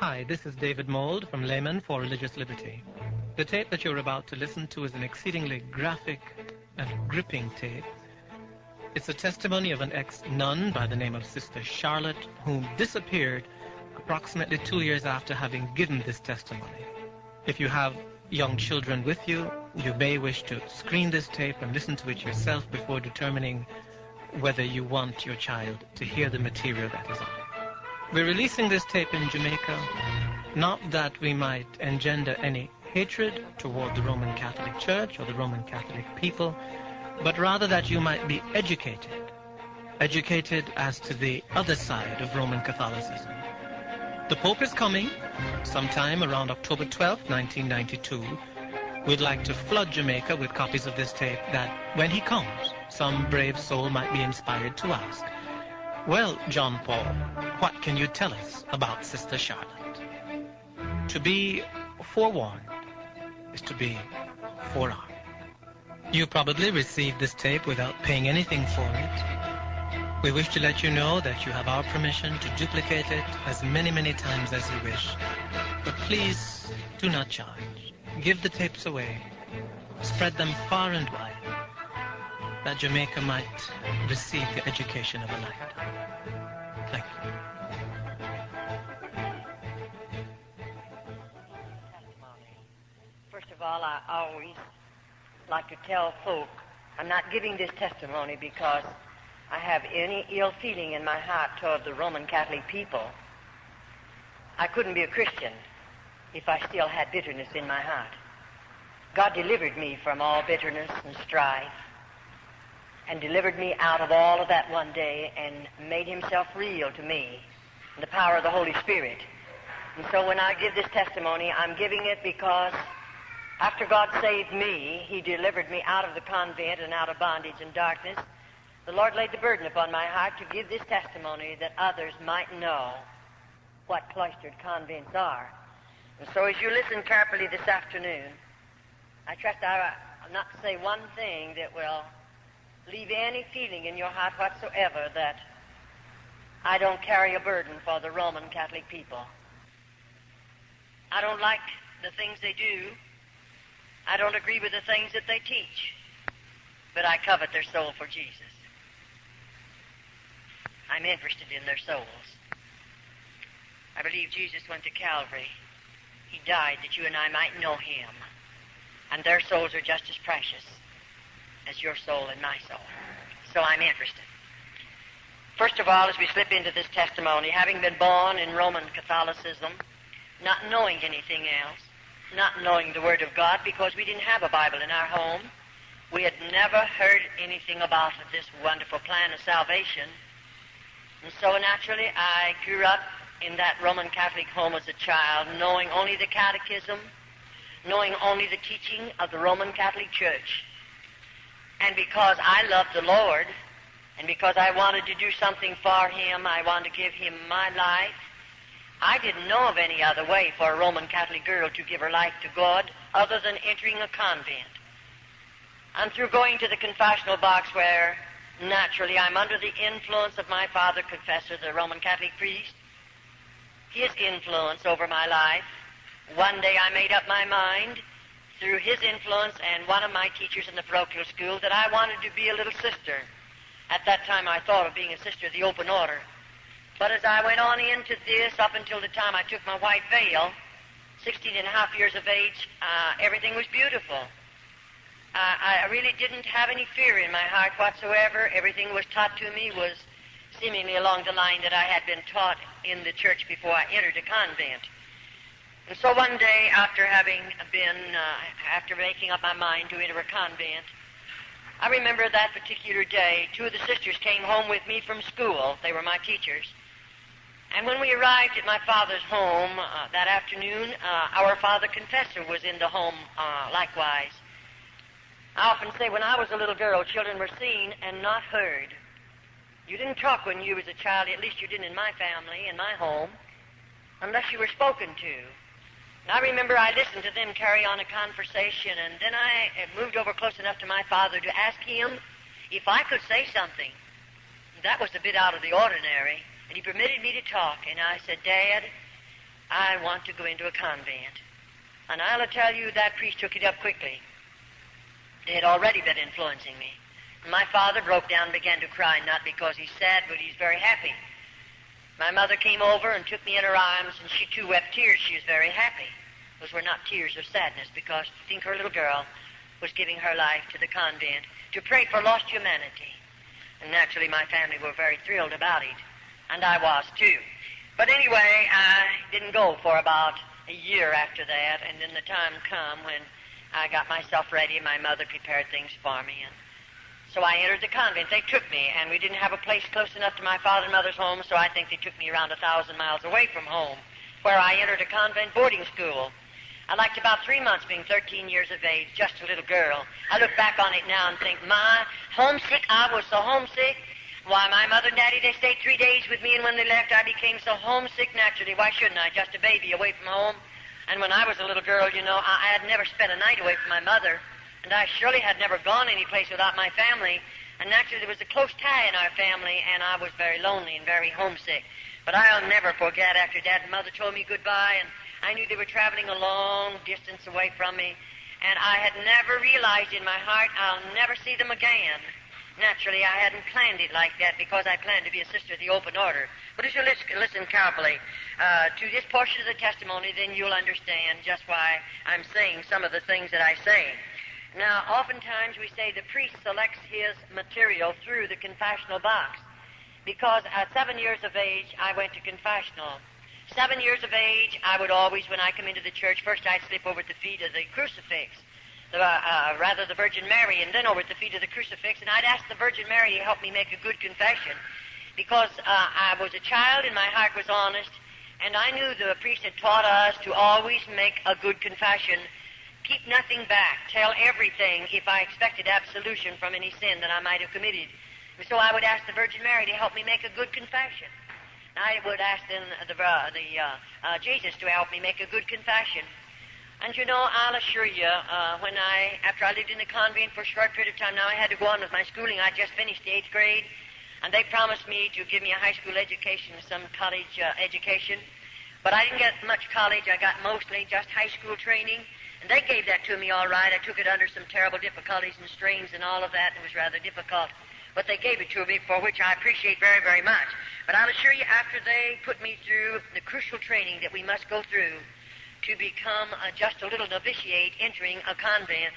Hi, this is David Mould from Laymen for Religious Liberty. The tape that you're about to listen to is an exceedingly graphic and gripping tape. It's a testimony of an ex-nun by the name of Sister Charletta, whom disappeared approximately 2 years after having given this testimony. If you have young children with you, you may wish to screen this tape and listen to it yourself before determining whether you want your child to hear the material that is on it. We're releasing this tape in Jamaica, not that we might engender any hatred toward the Roman Catholic Church or the Roman Catholic people, but rather that you might be educated as to the other side of Roman Catholicism. The Pope is coming sometime around October 12th, 1992. We'd like to flood Jamaica with copies of this tape that when he comes, some brave soul might be inspired to ask, well, John Paul, what can you tell us about Sister Charletta? To be forewarned is to be forearmed. You probably received this tape without paying anything for it. We wish to let you know that you have our permission to duplicate it as many times as you wish. But please do not charge. Give the tapes away. Spread them far and wide, that Jamaica might receive the education of a lifetime. Thank you. First of all, I always like to tell folk I'm not giving this testimony because I have any ill feeling in my heart toward the Roman Catholic people. I couldn't be a Christian if I still had bitterness in my heart. God delivered me from all bitterness and strife and delivered me out of all of that one day and made himself real to me in the power of the Holy Spirit. And so when I give this testimony, I'm giving it because after God saved me, he delivered me out of the convent and out of bondage and darkness. The Lord laid the burden upon my heart to give this testimony that others might know what cloistered convents are. And so as you listen carefully this afternoon, I trust I'll not say one thing that will leave any feeling in your heart whatsoever that I don't carry a burden for the Roman Catholic people. I don't like the things they do. I don't agree with the things that they teach. But I covet their soul for Jesus. I'm interested in their souls. I believe Jesus went to Calvary. He died that you and I might know him. And their souls are just as precious as your soul and my soul. So I'm interested. First of all, as we slip into this testimony, having been born in Roman Catholicism, not knowing anything else, not knowing the Word of God because we didn't have a Bible in our home, we had never heard anything about this wonderful plan of salvation. And so naturally, I grew up in that Roman Catholic home as a child, knowing only the catechism, knowing only the teaching of the Roman Catholic Church. And because I loved the Lord, and because I wanted to do something for him, I wanted to give him my life, I didn't know of any other way for a Roman Catholic girl to give her life to God other than entering a convent. And through going to the confessional box where, naturally, I'm under the influence of my father confessor, the Roman Catholic priest, his influence over my life, one day I made up my mind through his influence and one of my teachers in the parochial school that I wanted to be a little sister. At that time I thought of being a sister of the open order. But as I went on into this, up until the time I took my white veil, 16 and a half years of age, everything was beautiful. I really didn't have any fear in my heart whatsoever. Everything was taught to me was seemingly along the line that I had been taught in the church before I entered a convent. And so one day, after making up my mind to enter a convent, I remember that particular day, two of the sisters came home with me from school. They were my teachers. And when we arrived at my father's home that afternoon, our father confessor was in the home likewise. I often say when I was a little girl, children were seen and not heard. You didn't talk when you was a child, at least you didn't in my family, in my home, unless you were spoken to. And I remember I listened to them carry on a conversation, and then I moved over close enough to my father to ask him if I could say something. That was a bit out of the ordinary, and he permitted me to talk. And I said, Dad, I want to go into a convent. And I'll tell you, that priest took it up quickly. They had already been influencing me. And my father broke down and began to cry, not because he's sad, but he's very happy. My mother came over and took me in her arms, and she too wept tears. She was very happy. Those were not tears of sadness, because to think her little girl was giving her life to the convent to pray for lost humanity. And naturally, my family were very thrilled about it, and I was too. But anyway, I didn't go for about a year after that, and then the time come when I got myself ready, and my mother prepared things for me, and so I entered the convent. They took me, and we didn't have a place close enough to my father and mother's home, so I think they took me around 1,000 miles away from home, where I entered a convent boarding school. I liked about 3 months being 13 years of age, just a little girl. I look back on it now and think, my, homesick, I was so homesick. Why, my mother and daddy, they stayed 3 days with me, and when they left, I became so homesick naturally. Why shouldn't I? Just a baby away from home. And when I was a little girl, you know, I had never spent a night away from my mother, and I surely had never gone any place without my family. And naturally, there was a close tie in our family, and I was very lonely and very homesick. But I'll never forget after Dad and Mother told me goodbye, and I knew they were traveling a long distance away from me, and I had never realized in my heart I'll never see them again. Naturally, I hadn't planned it like that because I planned to be a sister of the open order. But if you listen carefully to this portion of the testimony, then you'll understand just why I'm saying some of the things that I say. Now, oftentimes we say the priest selects his material through the confessional box, because at 7 years of age, I went to confessional. 7 years of age, I would always, when I come into the church, first I'd slip over at the feet of the crucifix, the Virgin Mary, and then over at the feet of the crucifix, and I'd ask the Virgin Mary to help me make a good confession, because I was a child and my heart was honest, and I knew the priest had taught us to always make a good confession, keep nothing back, tell everything if I expected absolution from any sin that I might have committed. And so I would ask the Virgin Mary to help me make a good confession. I would ask then Jesus to help me make a good confession. And you know, I'll assure you, after I lived in the convent for a short period of time, now I had to go on with my schooling. I just finished the 8th grade, and they promised me to give me a high school education, some college education. But I didn't get much college. I got mostly just high school training, and they gave that to me all right. I took it under some terrible difficulties and strains and all of that, and it was rather difficult. But they gave it to me, for which I appreciate very, very much. But I'll assure you, after they put me through the crucial training that we must go through to become just a little novitiate entering a convent,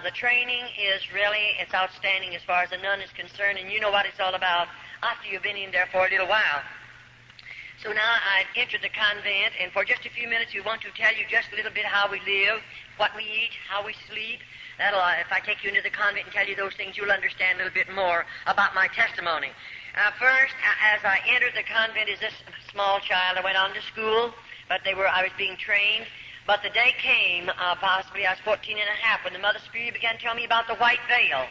the training is really, it's outstanding as far as a nun is concerned, and you know what it's all about after you've been in there for a little while. So now I've entered the convent, and for just a few minutes we want to tell you just a little bit how we live, what we eat, how we sleep. If I take you into the convent and tell you those things, you'll understand a little bit more about my testimony. First, as I entered the convent as this small child, I went on to school, but I was being trained. But the day came, possibly I was 14 and a half, when the Mother Superior began to tell me about the white veil.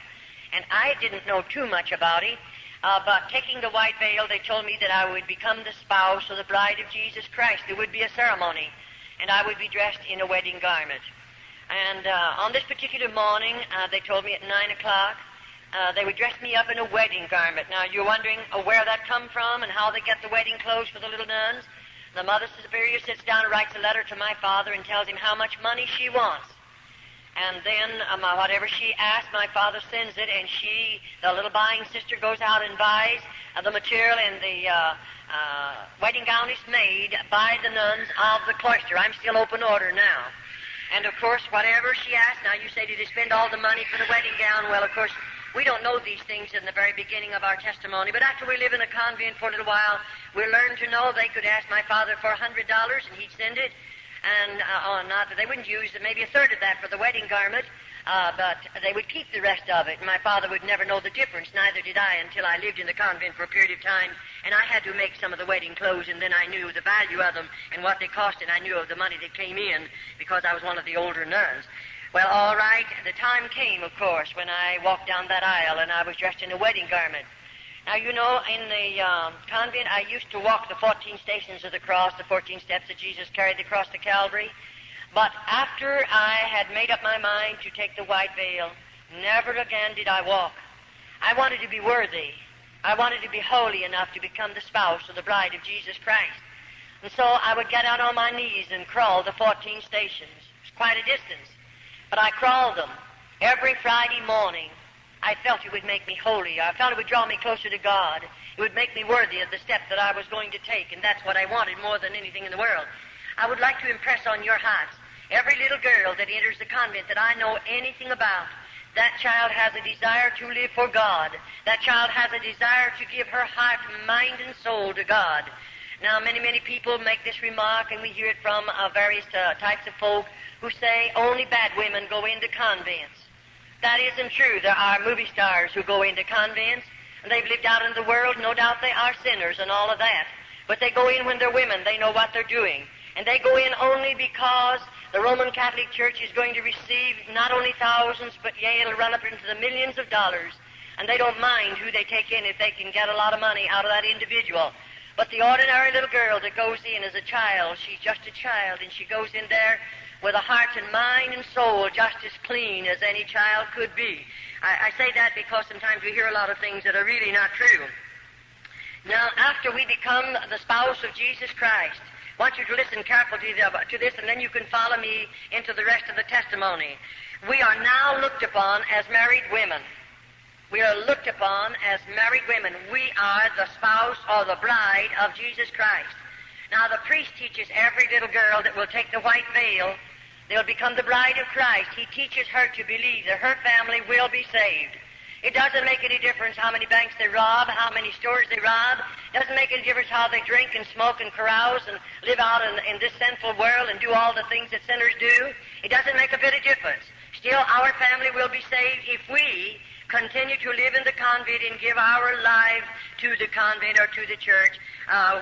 And I didn't know too much about it, but taking the white veil, they told me that I would become the spouse or the bride of Jesus Christ. There would be a ceremony, and I would be dressed in a wedding garment. And on this particular morning, they told me at 9 o'clock, they would dress me up in a wedding garment. Now, you're wondering where that come from and how they get the wedding clothes for the little nuns? The Mother Superior sits down and writes a letter to my father and tells him how much money she wants. And then whatever she asks, my father sends it, and the little buying sister, goes out and buys the material, and the wedding gown is made by the nuns of the cloister. I'm still open order now. And, of course, whatever she asks, now you say, did they spend all the money for the wedding gown? Well, of course, we don't know these things in the very beginning of our testimony, but after we live in a convent for a little while, we learn to know they could ask my father for $100, and he'd send it. And not that they wouldn't use maybe a third of that for the wedding garment, but they would keep the rest of it. And my father would never know the difference, neither did I, until I lived in the convent for a period of time, and I had to make some of the wedding clothes, and then I knew the value of them and what they cost, and I knew of the money that came in because I was one of the older nuns. Well, all right, the time came, of course, when I walked down that aisle, and I was dressed in a wedding garment. Now, you know, in the convent, I used to walk the 14 stations of the cross, the 14 steps that Jesus carried the cross to Calvary. But after I had made up my mind to take the white veil, never again did I walk. I wanted to be worthy. I wanted to be holy enough to become the spouse or the bride of Jesus Christ. And so I would get out on my knees and crawl the 14 stations. It's quite a distance. But I crawled them every Friday morning. I felt it would make me holier. I felt it would draw me closer to God. It would make me worthy of the step that I was going to take, and that's what I wanted more than anything in the world. I would like to impress on your hearts, every little girl that enters the convent that I know anything about, that child has a desire to live for God. That child has a desire to give her heart, mind, and soul to God. Now, many people make this remark, and we hear it from various types of folk who say only bad women go into convents. That isn't true. There are movie stars who go into convents, and they've lived out in the world. No doubt they are sinners and all of that. But they go in when they're women. They know what they're doing. And they go in only because the Roman Catholic Church is going to receive not only thousands, but yea, it'll run up into the millions of dollars. And they don't mind who they take in if they can get a lot of money out of that individual. But the ordinary little girl that goes in as a child, she's just a child, and she goes in there with a heart and mind and soul just as clean as any child could be. I say that because sometimes we hear a lot of things that are really not true. Now, after we become the spouse of Jesus Christ, I want you to listen carefully to this, and then you can follow me into the rest of the testimony. We are now looked upon as married women. We are looked upon as married women. We are the spouse or the bride of Jesus Christ. Now, the priest teaches every little girl that will take the white veil, they'll become the bride of Christ. He teaches her to believe that her family will be saved. It doesn't make any difference how many banks they rob, how many stores they rob. It doesn't make any difference how they drink and smoke and carouse and live out in this sinful world and do all the things that sinners do. It doesn't make a bit of difference. Still, our family will be saved if we continue to live in the convent and give our life to the convent or to the church.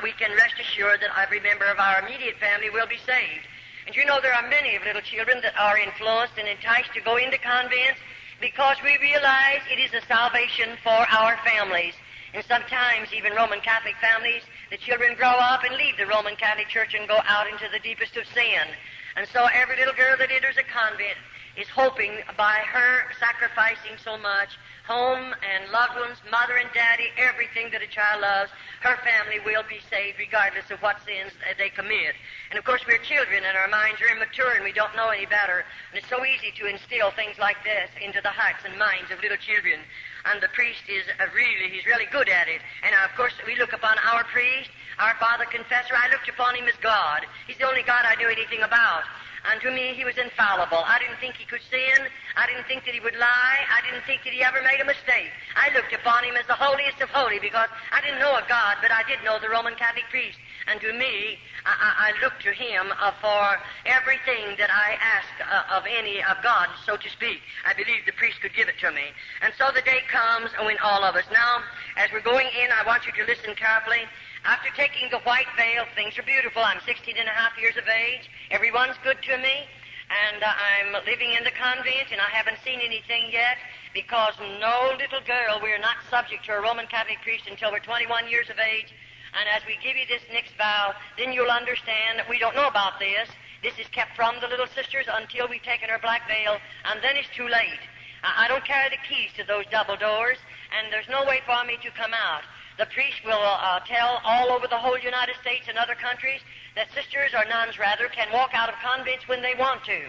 We can rest assured that every member of our immediate family will be saved. And you know there are many of little children that are influenced and enticed to go into convents because we realize it is a salvation for our families. And sometimes, even Roman Catholic families, the children grow up and leave the Roman Catholic Church and go out into the deepest of sin. And so every little girl that enters a convent is hoping by her sacrificing so much, home and loved ones, mother and daddy, everything that a child loves, her family will be saved regardless of what sins they commit. And of course we're children and our minds are immature and we don't know any better. And it's so easy to instill things like this into the hearts and minds of little children. And the priest is he's really good at it. And of course we look upon our priest, our father confessor. I looked upon him as God. He's the only God I knew anything about. And to me, he was infallible. I didn't think he could sin. I didn't think that he would lie. I didn't think that he ever made a mistake. I looked upon him as the holiest of holy because I didn't know a God, but I did know the Roman Catholic priest. And to me, I looked to him for everything that I asked of God, so to speak. I believed the priest could give it to me. And so the day comes when all of us. Now, as we're going in, I want you to listen carefully. After taking the white veil, things are beautiful. I'm 16 and a half years of age. Everyone's good to me. And I'm living in the convent, and I haven't seen anything yet because no little girl, we're not subject to a Roman Catholic priest until we're 21 years of age. And as we give you this next vow, then you'll understand that we don't know about this. This is kept from the little sisters until we've taken our black veil, and then it's too late. I don't carry the keys to those double doors, and there's no way for me to come out. The priest will tell all over the whole United States and other countries that sisters or nuns, rather, can walk out of convents when they want to.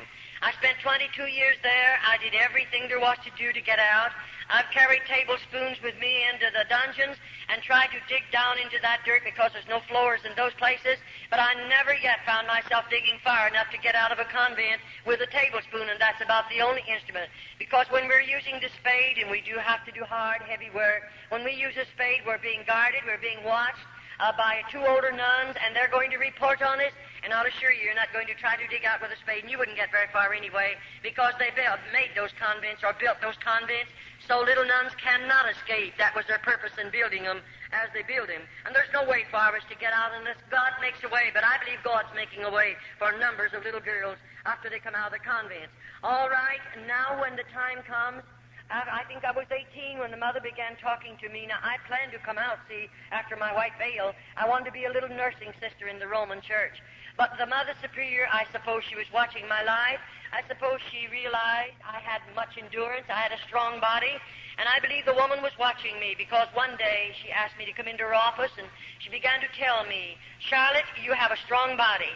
I spent 22 years there. I did everything there was to do to get out. I've carried tablespoons with me into the dungeons and tried to dig down into that dirt because there's no floors in those places, but I never yet found myself digging far enough to get out of a convent with a tablespoon, and that's about the only instrument. Because when we're using the spade, and we do have to do hard, heavy work, when we use a spade, we're being guarded, we're being watched by two older nuns, and they're going to report on us. And I'll assure you, you're not going to try to dig out with a spade, and you wouldn't get very far anyway, because they made those convents or built those convents so little nuns cannot escape. That was their purpose in building them as they build them. And there's no way for us to get out unless God makes a way. But I believe God's making a way for numbers of little girls after they come out of the convents. All right, now when the time comes, I think I was 18 when the mother began talking to me. Now, I planned to come out, see, after my white veil. I wanted to be a little nursing sister in the Roman Church. But the Mother Superior, I suppose she was watching my life. I suppose she realized I had much endurance. I had a strong body. And I believe the woman was watching me because one day she asked me to come into her office and she began to tell me, Charlotte, you have a strong body.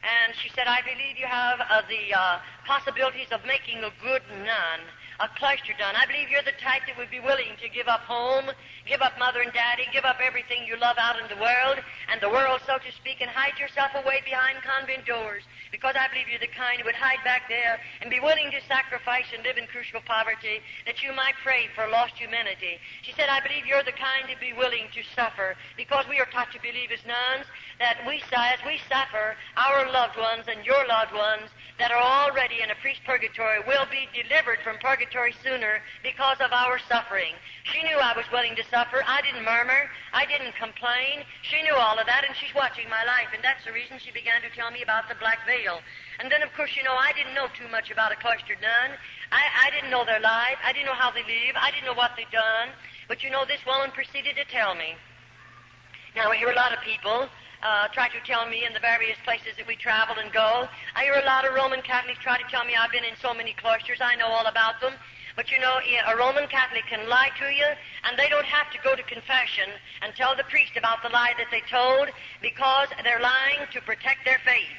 And she said, I believe you have the possibilities of making a good nun, a cloister nun. I believe you're the type that would be willing to give up home, give up mother and daddy, give up everything you love out in the world, so to speak, and hide yourself away behind convent doors. Because I believe you're the kind who would hide back there and be willing to sacrifice and live in crucial poverty that you might pray for lost humanity. She said, I believe you're the kind to be willing to suffer because we are taught to believe as nuns that as we suffer, our loved ones and your loved ones that are already in a priest purgatory will be delivered from purgatory sooner because of our suffering. She knew I was willing to suffer. I didn't murmur. I didn't complain. She knew all of that, and she's watching my life, and that's the reason she began to tell me about the black veil. And then, of course, I didn't know too much about a cloistered nun. I didn't know their life. I didn't know how they live. I didn't know what they'd done. But, this woman proceeded to tell me. Now, I hear a lot of people try to tell me in the various places that we travel and go. I hear a lot of Roman Catholics try to tell me I've been in so many cloisters. I know all about them. But, a Roman Catholic can lie to you, and they don't have to go to confession and tell the priest about the lie that they told because they're lying to protect their faith.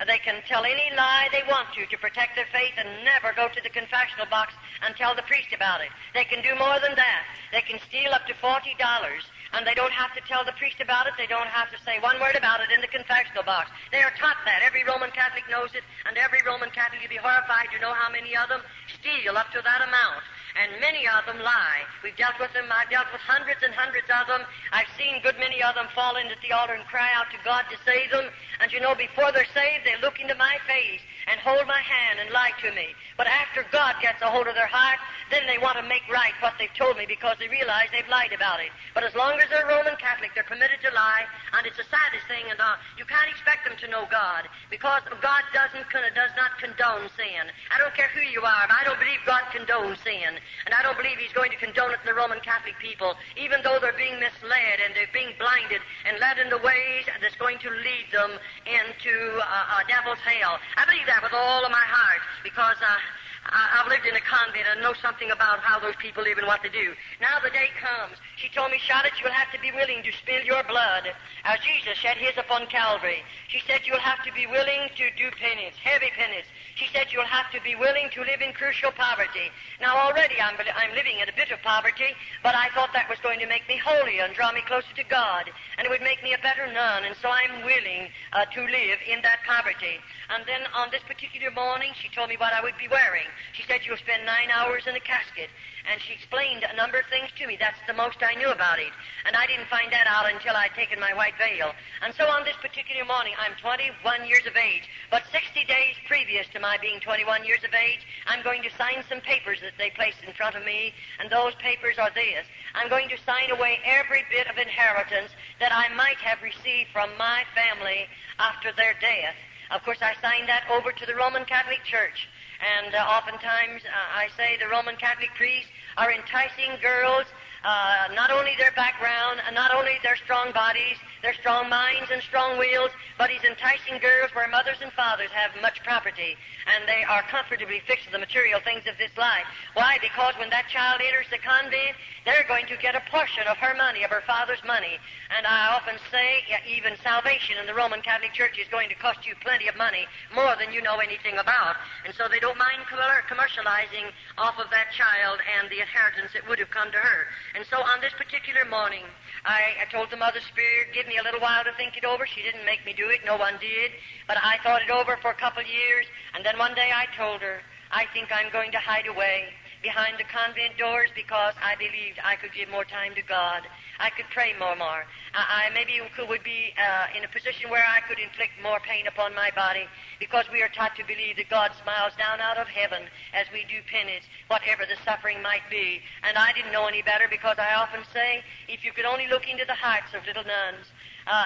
They can tell any lie they want to protect their faith and never go to the confessional box and tell the priest about it. They can do more than that. They can steal up to $40, and they don't have to tell the priest about it. They don't have to say one word about it in the confessional box. They are taught that. Every Roman Catholic knows it, and every Roman Catholic would be horrified to know how many of them steal up to that amount. And many of them lie. We've dealt with them. I've dealt with hundreds and hundreds of them. I've seen good many of them fall in at the altar and cry out to God to save them. And before they're saved, they look into my face and hold my hand and lie to me. But after God gets a hold of their heart, then they want to make right what they've told me because they realize they've lied about it. But as long as they're Roman Catholic, they're permitted to lie, and it's the saddest thing, and you can't expect them to know God because God does not condone sin. I don't care who you are, but I don't believe God condones sin, and I don't believe He's going to condone it in the Roman Catholic people, even though they're being misled and they're being blinded and led in the ways that's going to lead them into a devil's hell. I believe that with all of my heart because I've lived in a convent and know something about how those people live and what they do. Now the day comes. She told me, Charlotte, you'll have to be willing to spill your blood as Jesus shed his upon Calvary. She said you'll have to be willing to do penance, heavy penance. She said you'll have to be willing to live in crucial poverty. Now already I'm living in a bit of poverty, but I thought that was going to make me holier and draw me closer to God, and it would make me a better nun, and so I'm willing to live in that poverty. And then on this particular morning, she told me what I would be wearing. She said you'll spend 9 hours in a casket, and she explained a number of things to me. That's the most I knew about it, and I didn't find that out until I'd taken my white veil. And so on this particular morning, I'm 21 years of age, but 60 days previous to my being 21 years of age, I'm going to sign some papers that they placed in front of me, and those papers are this. I'm going to sign away every bit of inheritance that I might have received from my family after their death. Of course, I signed that over to the Roman Catholic Church. And oftentimes, I say the Roman Catholic priests are enticing girls, not only their background, and not only their strong bodies, their strong minds and strong wills, but he's enticing girls where mothers and fathers have much property, and they are comfortably fixed to the material things of this life. Why? Because when that child enters the convent, they're going to get a portion of her money, of her father's money. And I often say, even salvation in the Roman Catholic Church is going to cost you plenty of money, more than you know anything about. And so they don't mind commercializing off of that child and the inheritance that would have come to her. And so on this particular morning, I told the Mother Superior, give me a little while to think it over. She didn't make me do it. No one did. But I thought it over for a couple of years, and then one day I told her, I think I'm going to hide away behind the convent doors because I believed I could give more time to God. I could pray more. I maybe would be in a position where I could inflict more pain upon my body, because we are taught to believe that God smiles down out of heaven as we do penance, whatever the suffering might be. And I didn't know any better, because I often say, if you could only look into the hearts of little nuns,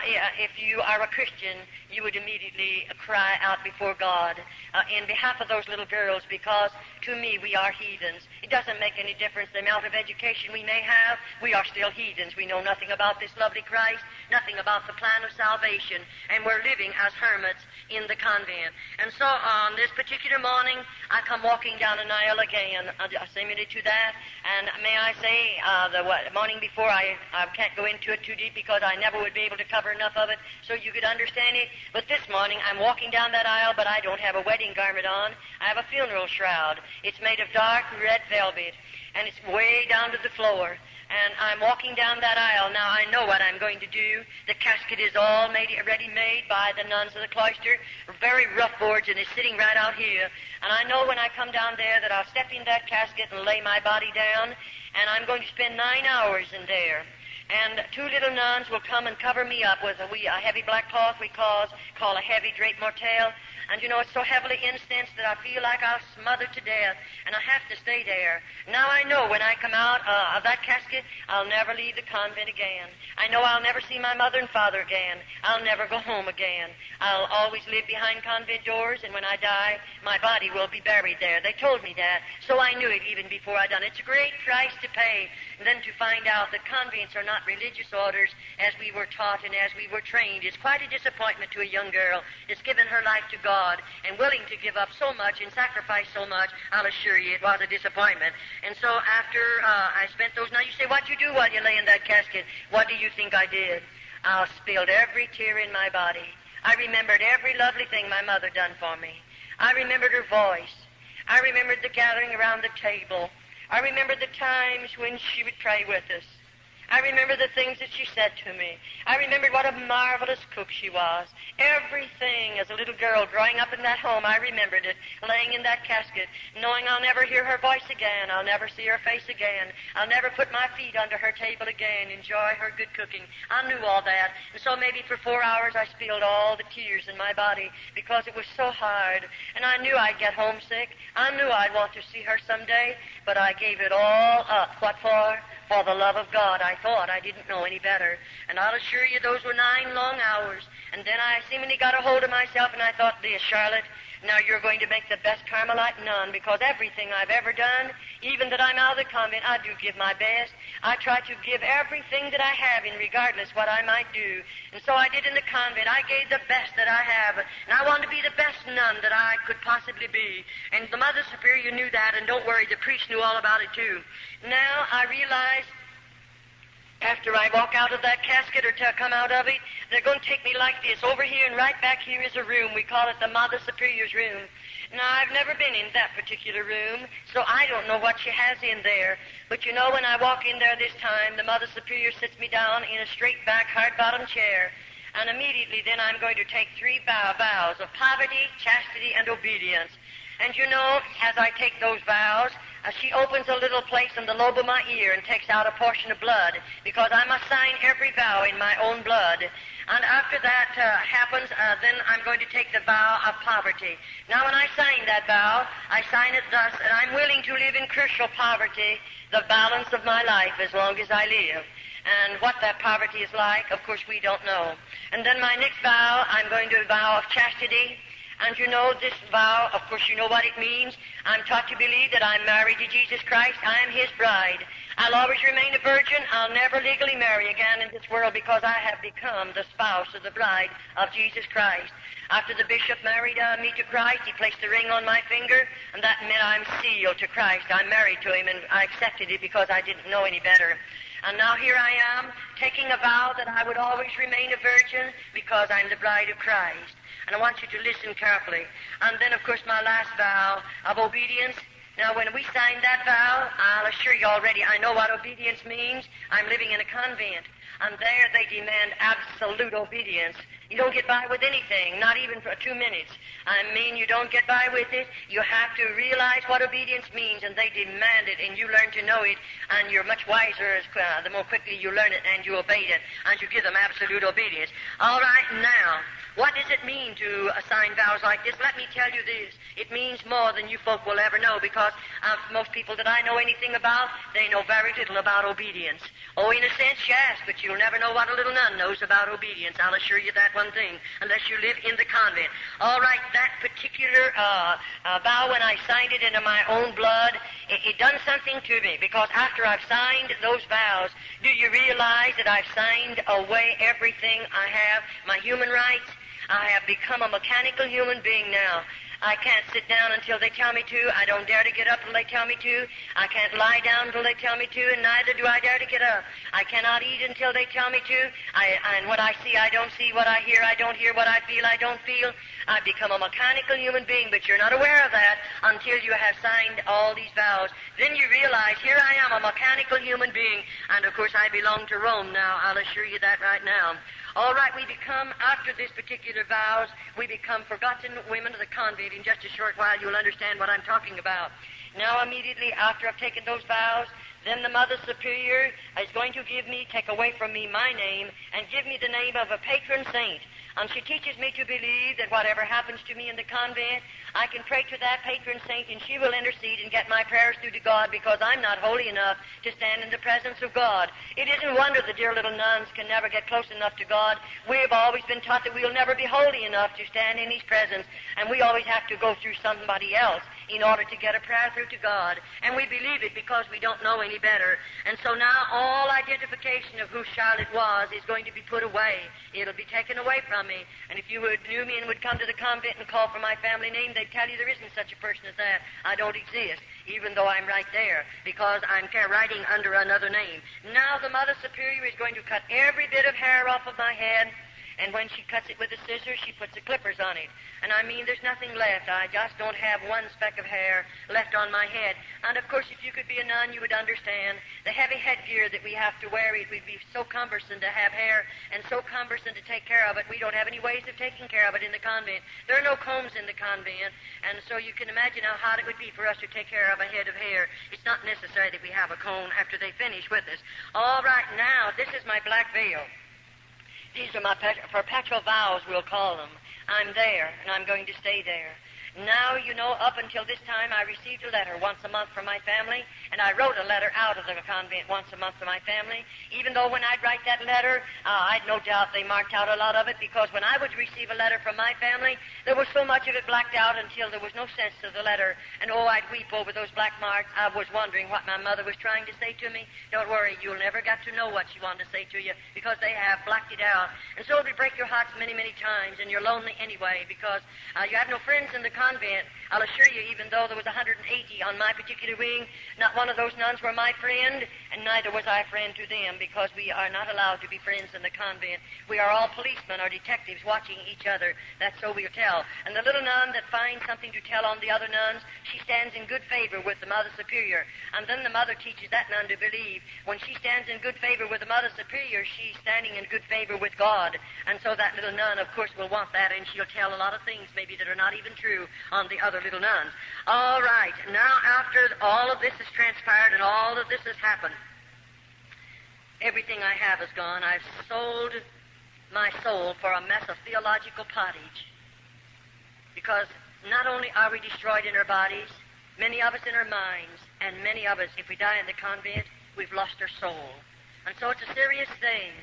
if you are a Christian, you would immediately cry out before God in behalf of those little girls, because to me we are heathens. It doesn't make any difference the amount of education we may have. We are still heathens. We know nothing about this lovely Christ, nothing about the plan of salvation, and we're living as hermits in the convent. And so on this particular morning, I come walking down an aisle again, similar to that, and may I say, the morning before, I can't go into it too deep, because I never would be able to cover enough of it so you could understand it. But this morning, I'm walking down that aisle, but I don't have a wedding garment on. I have a funeral shroud. It's made of dark red velvet, and it's way down to the floor. And I'm walking down that aisle. Now, I know what I'm going to do. The casket is all ready made by the nuns of the cloister, very rough boards, and it's sitting right out here. And I know when I come down there that I'll step in that casket and lay my body down, and I'm going to spend 9 hours in there. And 2 little nuns will come and cover me up with a heavy black cloth we call a heavy drape mortelle. And you know, it's so heavily incensed that I feel like I'll smother to death, and I have to stay there. Now I know when I come out of that casket, I'll never leave the convent again. I know I'll never see my mother and father again. I'll never go home again. I'll always live behind convent doors, and when I die, my body will be buried there. They told me that, so I knew it even before I done it. It's a great price to pay, and then to find out that convents are not religious orders as we were taught and as we were trained. It's quite a disappointment to a young girl that's given her life to God and willing to give up so much and sacrifice so much. I'll assure you it was a disappointment. And so after I spent those nights, you say, what'd you do while you lay in that casket? What do you think I did? I spilled every tear in my body. I remembered every lovely thing my mother done for me. I remembered her voice. I remembered the gathering around the table. I remembered the times when she would pray with us. I remember the things that she said to me. I remembered what a marvelous cook she was. Everything as a little girl growing up in that home, I remembered it, laying in that casket, knowing I'll never hear her voice again. I'll never see her face again. I'll never put my feet under her table again, enjoy her good cooking. I knew all that. And so maybe for 4 hours I spilled all the tears in my body because it was so hard. And I knew I'd get homesick. I knew I'd want to see her someday, but I gave it all up. What for? For the love of God. I thought I didn't know any better. And I'll assure you those were 9 long hours. And then I seemingly got a hold of myself, and I thought, this, Charlotte, now you're going to make the best Carmelite nun, because everything I've ever done, even that I'm out of the convent, I do give my best. I try to give everything that I have in regardless what I might do. And so I did in the convent. I gave the best that I have. And I wanted to be the best nun that I could possibly be. And the Mother Superior knew that, and don't worry, the priest knew all about it too. Now I realize after I walk out of that casket or to come out of it, they're going to take me like this. Over here and right back here is a room. We call it the Mother Superior's room. Now, I've never been in that particular room, so I don't know what she has in there. But you know, when I walk in there this time, the Mother Superior sits me down in a straight-back, hard-bottom chair. And immediately then I'm going to take 3 vows of poverty, chastity, and obedience. And you know, as I take those vows, she opens a little place in the lobe of my ear and takes out a portion of blood, because I must sign every vow in my own blood. And after that happens, then I'm going to take the vow of poverty. Now, when I sign that vow, I sign it thus, and I'm willing to live in crucial poverty the balance of my life as long as I live. And what that poverty is like, of course, we don't know. And then my next vow, I'm going to vow of chastity. And you know, this vow, of course, you know what it means. I'm taught to believe that I'm married to Jesus Christ. I am his bride. I'll always remain a virgin. I'll never legally marry again in this world, because I have become the spouse of the bride of Jesus Christ. After the bishop married me to Christ, he placed the ring on my finger, and that meant I'm sealed to Christ. I'm married to him, and I accepted it because I didn't know any better. And now here I am, taking a vow that I would always remain a virgin because I'm the bride of Christ. And I want you to listen carefully. And then, of course, my last vow of obedience. Now, when we sign that vow, I'll assure you already, I know what obedience means. I'm living in a convent. And there they demand absolute obedience. You don't get by with anything, not even for 2 minutes. I mean, you don't get by with it. You have to realize what obedience means, and they demand it, and you learn to know it, and you're much wiser the more quickly you learn it and you obey it, and you give them absolute obedience. All right, now, what does it mean to assign vows like this? Let me tell you this. It means more than you folk will ever know, because most people that I know anything about, they know very little about obedience. Oh, in a sense, yes, but you'll never know what a little nun knows about obedience. I'll assure you that one thing, unless you live in the convent. All right, that particular vow, when I signed it into my own blood, it done something to me, because after I've signed those vows, do you realize that I've signed away everything I have, my human rights? I have become a mechanical human being now. I can't sit down until they tell me to. I don't dare to get up until they tell me to. I can't lie down until they tell me to, and neither do I dare to get up. I cannot eat until they tell me to. And what I see, I don't see. What I hear, I don't hear. What I feel, I don't feel. I've become a mechanical human being, but you're not aware of that until you have signed all these vows. Then you realize, here I am, a mechanical human being, and of course I belong to Rome now. I'll assure you that right now. All right, we become, after this particular vows, we become forgotten women of the convent. In just a short while, you'll understand what I'm talking about. Now, immediately after I've taken those vows, then the Mother Superior is going to take away from me my name, and give me the name of a patron saint. And she teaches me to believe that whatever happens to me in the convent, I can pray to that patron saint, and she will intercede and get my prayers through to God, because I'm not holy enough to stand in the presence of God. It isn't wonder the dear little nuns can never get close enough to God. We've always been taught that we'll never be holy enough to stand in His presence, and we always have to go through somebody else in order to get a prayer through to God. And we believe it because we don't know any better. And so now all identification of who Charlotte was is going to be put away. It'll be taken away from me. And if you knew me and would come to the convent and call for my family name, they'd tell you there isn't such a person as that. I don't exist, even though I'm right there, because I'm writing under another name. Now the Mother Superior is going to cut every bit of hair off of my head, and when she cuts it with a scissors, she puts the clippers on it. And I mean, there's nothing left. I just don't have one speck of hair left on my head. And of course, if you could be a nun, you would understand the heavy headgear that we have to wear. It would be so cumbersome to have hair and so cumbersome to take care of it. We don't have any ways of taking care of it in the convent. There are no combs in the convent, and so you can imagine how hard it would be for us to take care of a head of hair. It's not necessary that we have a comb after they finish with us. All right, now, this is my black veil. These are my perpetual vows, we'll call them. I'm there, and I'm going to stay there. Now, you know, up until this time, I received a letter once a month from my family, and I wrote a letter out of the convent once a month to my family, even though when I'd write that letter, I'd no doubt they marked out a lot of it, because when I would receive a letter from my family, there was so much of it blacked out until there was no sense to the letter, and oh, I'd weep over those black marks. I was wondering what my mother was trying to say to me. Don't worry, you'll never get to know what she wanted to say to you, because they have blacked it out. And so it would break your hearts many, many times, and you're lonely anyway, because you have no friends in the convent. I'll assure you, even though there was 180 on my particular wing, not one of those nuns were my friend, and neither was I a friend to them, because we are not allowed to be friends in the convent. We are all policemen or detectives watching each other. That's so we'll tell. And the little nun that finds something to tell on the other nuns, she stands in good favor with the Mother Superior. And then the mother teaches that nun to believe. When she stands in good favor with the Mother Superior, she's standing in good favor with God. And so that little nun, of course, will want that, and she'll tell a lot of things maybe that are not even true on the other little nuns. All right, now after all of this has transpired and all of this has happened, everything I have is gone. I've sold my soul for a mess of theological pottage, because not only are we destroyed in our bodies, many of us in our minds, and many of us, if we die in the convent, we've lost our soul. And so it's a serious thing.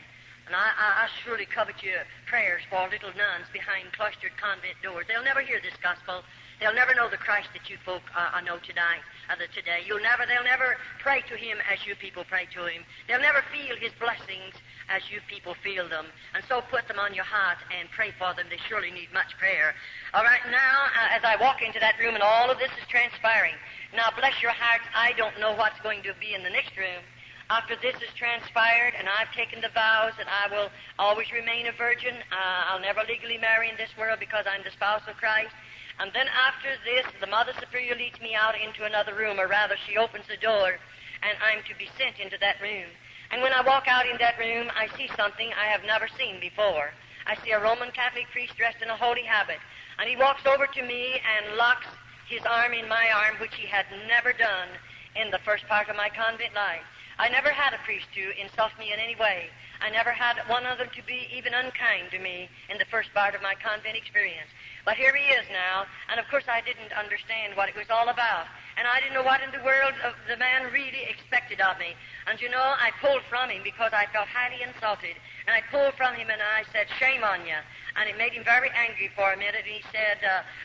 And I surely covet your prayers for little nuns behind cloistered convent doors. They'll never hear this gospel. They'll never know the Christ that you folk know today. They'll never pray to Him as you people pray to Him. They'll never feel His blessings as you people feel them. And so put them on your heart and pray for them. They surely need much prayer. All right, now, as I walk into that room and all of this is transpiring, now bless your hearts, I don't know what's going to be in the next room. After this is transpired and I've taken the vows that I will always remain a virgin, I'll never legally marry in this world because I'm the spouse of Christ. And then after this, the Mother Superior leads me out into another room, or rather she opens the door, and I'm to be sent into that room. And when I walk out in that room, I see something I have never seen before. I see a Roman Catholic priest dressed in a holy habit, and he walks over to me and locks his arm in my arm, which he had never done in the first part of my convent life. I never had a priest to insult me in any way. I never had one of them to be even unkind to me in the first part of my convent experience. But here he is now, and of course I didn't understand what it was all about. And I didn't know what in the world the man really expected of me. And you know, I pulled from him because I felt highly insulted. And I pulled from him and I said, "Shame on you." And it made him very angry for a minute. And he said,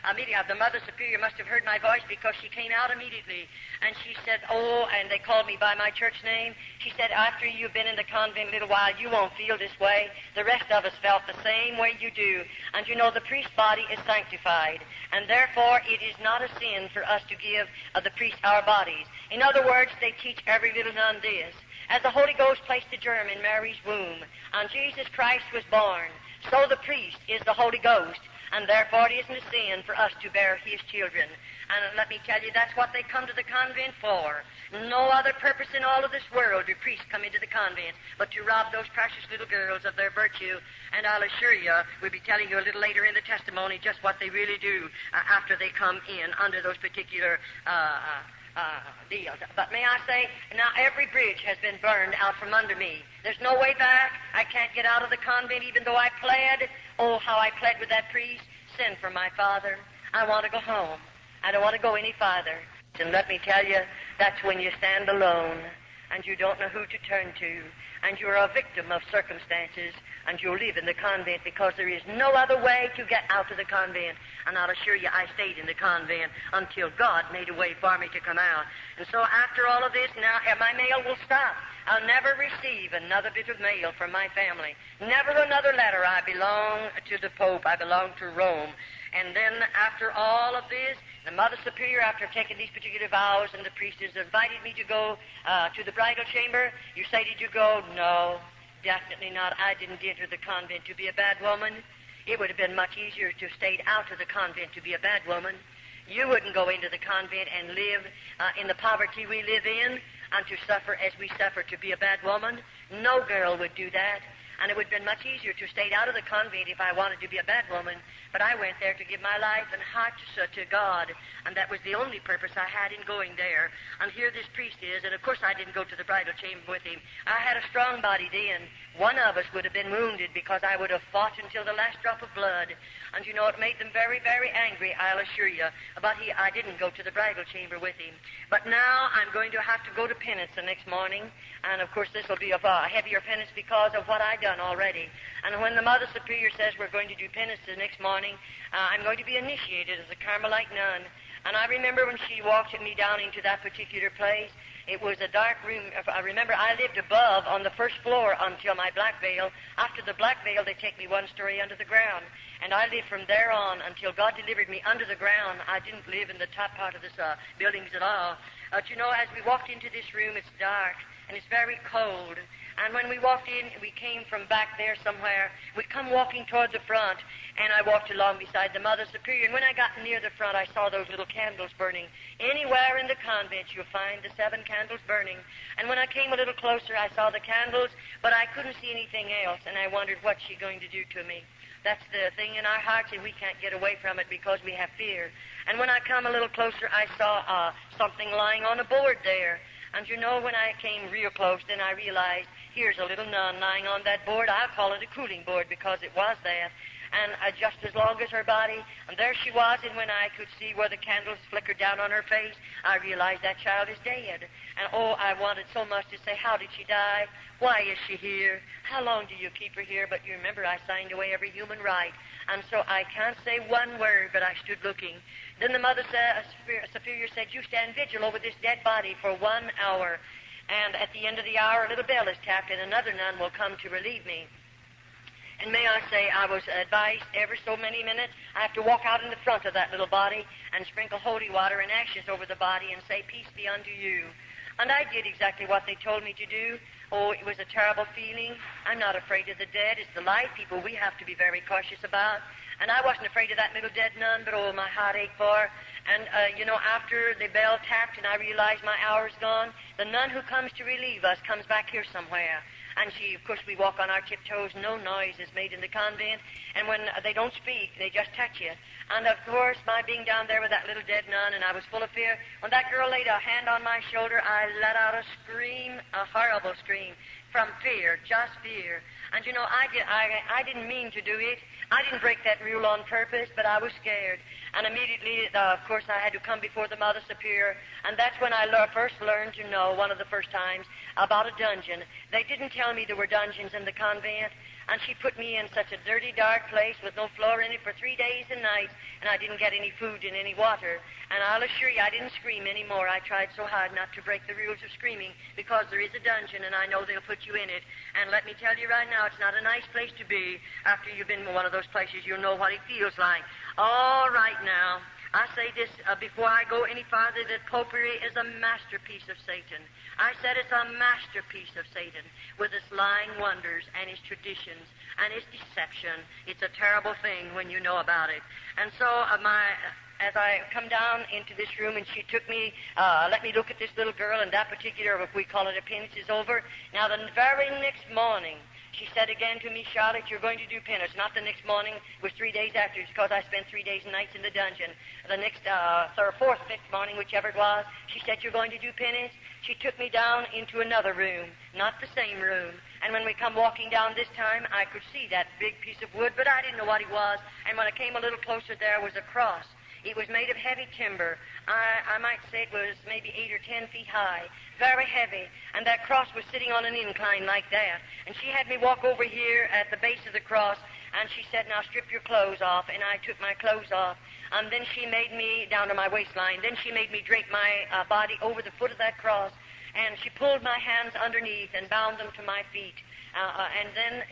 immediately, the Mother Superior must have heard my voice because she came out immediately. And she said, "Oh," and they called me by my church name. She said, "After you've been in the convent a little while, you won't feel this way. The rest of us felt the same way you do. And you know, the priest's body is sanctified. And therefore, it is not a sin for us to give the priest our bodies." In other words, they teach every little nun this. As the Holy Ghost placed the germ in Mary's womb, and Jesus Christ was born, so the priest is the Holy Ghost, and therefore it isn't a sin for us to bear his children. And let me tell you, that's what they come to the convent for. No other purpose in all of this world do priests come into the convent but to rob those precious little girls of their virtue. And I'll assure you, we'll be telling you a little later in the testimony just what they really do after they come in under those particular deals. But may I say, now every bridge has been burned out from under me. There's no way back. I can't get out of the convent even though I pled. Oh, how I pled with that priest. Send for my father. I want to go home. I don't want to go any farther. And let me tell you, that's when you stand alone and you don't know who to turn to, and you're a victim of circumstances, and you live in the convent because there is no other way to get out of the convent. And I'll assure you, I stayed in the convent until God made a way for me to come out. And so after all of this, now my mail will stop. I'll never receive another bit of mail from my family. Never another letter. I belong to the Pope. I belong to Rome. And then after all of this, the Mother Superior, after taking these particular vows, and the priestess invited me to go to the bridal chamber. You say, did you go? No, definitely not. I didn't enter the convent to be a bad woman. It would have been much easier to have stayed out of the convent to be a bad woman. You wouldn't go into the convent and live in the poverty we live in and to suffer as we suffer to be a bad woman. No girl would do that. And it would have been much easier to have stayed out of the convent if I wanted to be a bad woman. But I went there to give my life and heart to God, and that was the only purpose I had in going there. And here this priest is, and of course I didn't go to the bridal chamber with him. I had a strong body then. One of us would have been wounded because I would have fought until the last drop of blood. And you know, it made them very, very angry, I'll assure you. But I didn't go to the bridal chamber with him. But now I'm going to have to go to penance the next morning. And of course this will be a heavier penance because of what I've done already. And when the Mother Superior says we're going to do penance the next morning, I'm going to be initiated as a Carmelite nun. And I remember when she walked me down into that particular place, it was a dark room. I remember I lived above on the first floor until my black veil. After the black veil, they take me one story under the ground. And I lived from there on until God delivered me under the ground. I didn't live in the top part of this buildings at all. But you know, as we walked into this room, it's dark and it's very cold. And when we walked in, we came from back there somewhere. We come walking toward the front, and I walked along beside the Mother Superior. And when I got near the front, I saw those little candles burning. Anywhere in the convent, you'll find the 7 candles burning. And when I came a little closer, I saw the candles, but I couldn't see anything else. And I wondered, what's she going to do to me? That's the thing in our hearts, and we can't get away from it because we have fear. And when I come a little closer, I saw something lying on a board there. And you know, when I came real close, then I realized, here's a little nun lying on that board. I'll call it a cooling board because it was that. And just as long as her body, and there she was, and when I could see where the candles flickered down on her face, I realized that child is dead. And oh, I wanted so much to say, how did she die? Why is she here? How long do you keep her here? But you remember, I signed away every human right. And so I can't say one word, but I stood looking. Then the Mother Superior said, you stand vigil over this dead body for 1 hour. And at the end of the hour, a little bell is tapped, and another nun will come to relieve me. And may I say, I was advised every so many minutes, I have to walk out in the front of that little body and sprinkle holy water and ashes over the body and say, peace be unto you. And I did exactly what they told me to do. Oh, it was a terrible feeling. I'm not afraid of the dead. It's the live people we have to be very cautious about. And I wasn't afraid of that little dead nun, but oh, my heart ached for her. And, after the bell tapped and I realized my hour's gone, the nun who comes to relieve us comes back here somewhere. And of course, we walk on our tiptoes. No noise is made in the convent. And when they don't speak, they just touch you. And, of course, my being down there with that little dead nun, and I was full of fear, when that girl laid a hand on my shoulder, I let out a scream, a horrible scream, from fear, just fear. And, I didn't mean to do it. I didn't break that rule on purpose, but I was scared. And immediately, of course, I had to come before the Mother Superior. And that's when I first learned to know, one of the first times, about a dungeon. They didn't tell me there were dungeons in the convent. And she put me in such a dirty, dark place with no floor in it for 3 days and nights, and I didn't get any food and any water. And I'll assure you, I didn't scream anymore. I tried so hard not to break the rules of screaming, because there is a dungeon, and I know they'll put you in it. And let me tell you right now, it's not a nice place to be. After you've been in one of those places, you'll know what it feels like. All right now, I say this before I go any farther, that popery is a masterpiece of Satan. I said it's a masterpiece of Satan, with its lying wonders and its traditions and its deception. It's a terrible thing when you know about it. And so as I come down into this room, and she took me, let me look at this little girl, and that particular, if we call it a penance, is over. Now, the very next morning, she said again to me, Charlotte, you're going to do penance. Not the next morning, it was 3 days after, because I spent 3 days and nights in the dungeon. The next, fourth, fifth morning, whichever it was, she said, you're going to do penance. She took me down into another room, not the same room. And when we come walking down this time, I could see that big piece of wood, but I didn't know what it was. And when I came a little closer, there was a cross. It was made of heavy timber. I might say it was maybe 8 or 10 feet high, very heavy. And that cross was sitting on an incline like that. And she had me walk over here at the base of the cross, and she said, now strip your clothes off. And I took my clothes off. And then she made me, down to my waistline, then she made me drape my body over the foot of that cross. And she pulled my hands underneath and bound them to my feet. And then,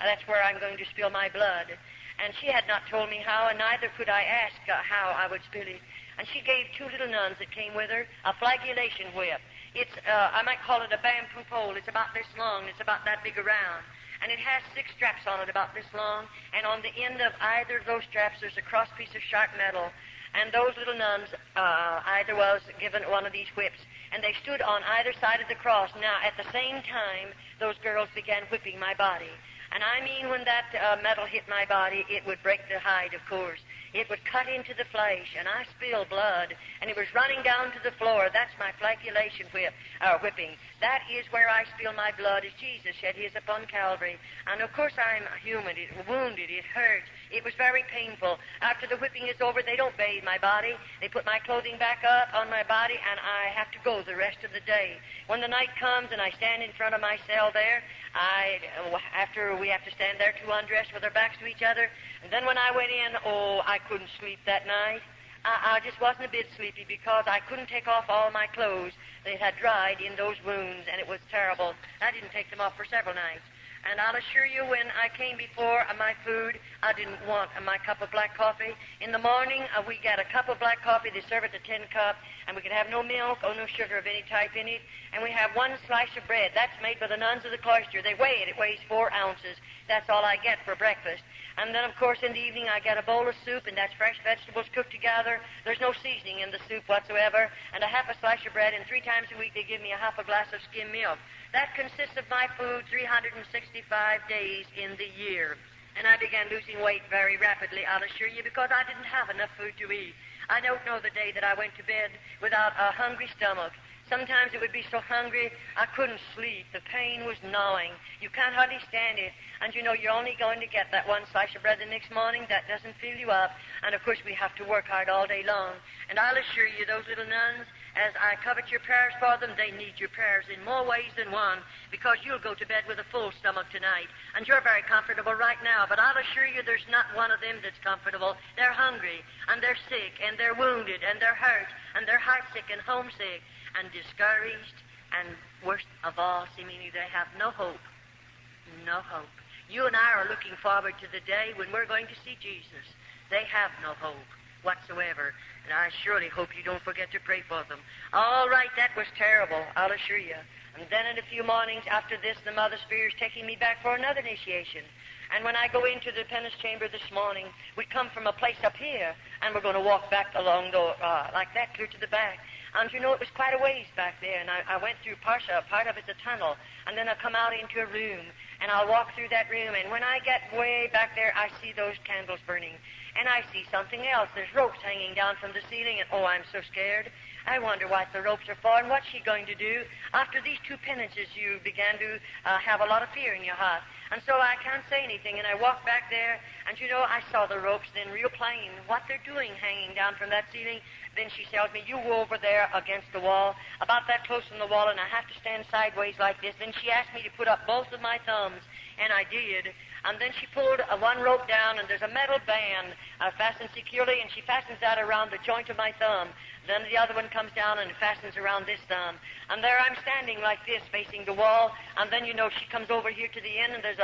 that's where I'm going to spill my blood. And she had not told me how, and neither could I ask how I would spill it. And she gave 2 little nuns that came with her a flagellation whip. It's, I might call it a bamboo pole. It's about this long. It's about that big around. And it has 6 straps on it about this long. And on the end of either of those straps, there's a cross piece of sharp metal. And those little nuns, either was given one of these whips. And they stood on either side of the cross. Now, at the same time, those girls began whipping my body. And I mean, when that metal hit my body, it would break the hide, of course. It would cut into the flesh, and I spilled blood, and it was running down to the floor. That's my flagellation whipping. That is where I spill my blood, as Jesus shed his upon Calvary. And, of course, I'm human. It wounded. It hurts. It was very painful. After the whipping is over, they don't bathe my body. They put my clothing back up on my body, and I have to go the rest of the day. When the night comes and I stand in front of my cell there, after we have to stand there 2 undressed with our backs to each other, and then when I went in, I couldn't sleep that night. I just wasn't a bit sleepy, because I couldn't take off all my clothes. They had dried in those wounds, and it was terrible. I didn't take them off for several nights. And I'll assure you, when I came before my food, I didn't want my cup of black coffee. In the morning, we get a cup of black coffee. They serve it to 10 cup, and we can have no milk or no sugar of any type in it. And we have 1 slice of bread. That's made by the nuns of the cloister. They weigh it. It weighs 4 ounces. That's all I get for breakfast. And then, of course, in the evening, I get a bowl of soup, and that's fresh vegetables cooked together. There's no seasoning in the soup whatsoever, and a half a slice of bread, and 3 times a week they give me a half a glass of skim milk. That consists of my food 365 days in the year. And I began losing weight very rapidly, I'll assure you, because I didn't have enough food to eat. I don't know the day that I went to bed without a hungry stomach. Sometimes it would be so hungry I couldn't sleep. The pain was gnawing. You can't hardly stand it. And you're only going to get that 1 slice of bread the next morning. That doesn't fill you up. And, of course, we have to work hard all day long. And I'll assure you, those little nuns, as I covet your prayers for them, they need your prayers in more ways than one, because you'll go to bed with a full stomach tonight. And you're very comfortable right now, but I'll assure you there's not one of them that's comfortable. They're hungry, and they're sick, and they're wounded, and they're hurt, and they're heartsick and homesick, and discouraged, and worst of all, seemingly they have no hope. No hope. You and I are looking forward to the day when we're going to see Jesus. They have no hope. whatsoever. And I surely hope you don't forget to pray for them. All right, that was terrible, I'll assure you. And then in a few mornings after this, the Mother Superior's taking me back for another initiation. And when I go into the penance chamber this morning, we come from a place up here, and we're going to walk back along like that, clear to the back. And you know, it was quite a ways back there, and I went through part of it's a tunnel, and then I come out into a room, and I'll walk through that room, and when I get way back there, I see those candles burning, and I see something else. There's ropes hanging down from the ceiling, and oh, I'm so scared. I wonder what the ropes are for, and what's she going to do? After these two penances, you began to have a lot of fear in your heart. And so I can't say anything, and I walk back there, and you know, I saw the ropes then real plain, what they're doing hanging down from that ceiling. Then she tells me, you go over there against the wall, about that close from the wall, and I have to stand sideways like this. Then she asked me to put up both of my thumbs, and I did. And then she pulled one rope down, and there's a metal band fastened securely, and she fastens that around the joint of my thumb. Then the other one comes down and fastens around this thumb. And there I'm standing like this, facing the wall, and then, you know, she comes over here to the end, and there's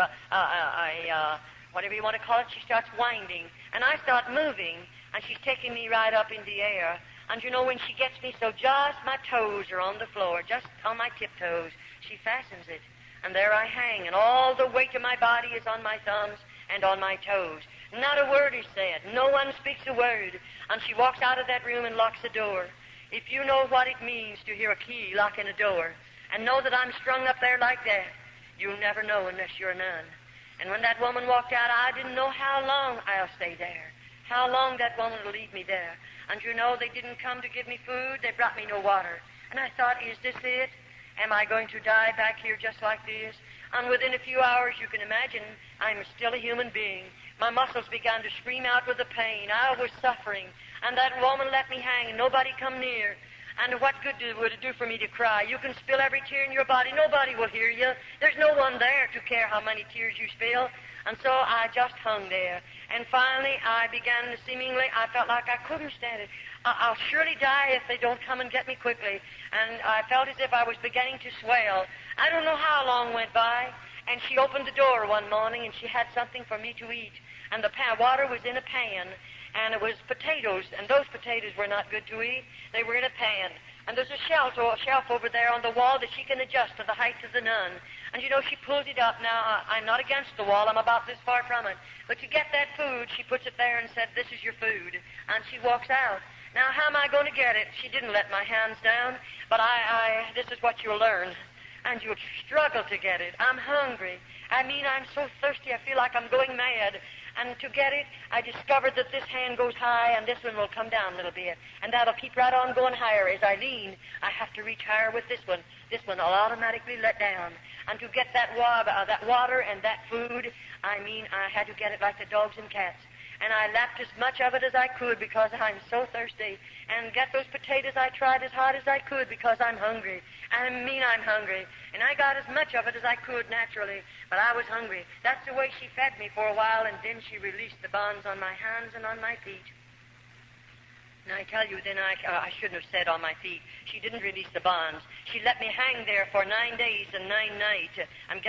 whatever you want to call it, she starts winding. And I start moving, and she's taking me right up in the air. And, you know, when she gets me so just my toes are on the floor, just on my tiptoes, she fastens it. And there I hang, and all the weight of my body is on my thumbs and on my toes. Not a word is said. No one speaks a word. And she walks out of that room and locks the door. If you know what it means to hear a key locking a door and know that I'm strung up there like that, you'll never know unless you're a nun. And when that woman walked out, I didn't know how long I'll stay there, how long that woman will leave me there. And you know, they didn't come to give me food. They brought me no water. And I thought, is this it? Am I going to die back here just like this? And within a few hours, you can imagine, I'm still a human being. My muscles began to scream out with the pain. I was suffering. And that woman let me hang, and nobody come near. And what good would it do for me to cry? You can spill every tear in your body. Nobody will hear you. There's no one there to care how many tears you spill. And so I just hung there. And finally, I began I felt like I couldn't stand it. I'll surely die if they don't come and get me quickly. And I felt as if I was beginning to swell. I don't know how long went by. And she opened the door one morning, and she had something for me to eat. And the water was in a pan, and it was potatoes, and those potatoes were not good to eat. They were in a pan. And there's a shelf over there on the wall that she can adjust to the height of the nun. And, you know, she pulls it up. Now, I'm not against the wall. I'm about this far from it. But to get that food, she puts it there and said, this is your food. And she walks out. Now, how am I going to get it? She didn't let my hands down. But this is what you'll learn. And you'll struggle to get it. I'm hungry. I mean, I'm so thirsty, I feel like I'm going mad. And to get it, I discovered that this hand goes high and this one will come down a little bit. And that'll keep right on going higher. As I lean, I have to reach higher with this one. This one will automatically let down. And to get that water and that food, I had to get it like the dogs and cats. And I lapped as much of it as I could because I'm so thirsty. And get those potatoes, I tried as hard as I could because I'm hungry. I'm hungry. And I got as much of it as I could naturally, but I was hungry. That's the way she fed me for a while, and then she released the bonds on my hands and on my feet. And I tell you, then I shouldn't have said on my feet. She didn't release the bonds. She let me hang there for 9 days and 9 nights. I'm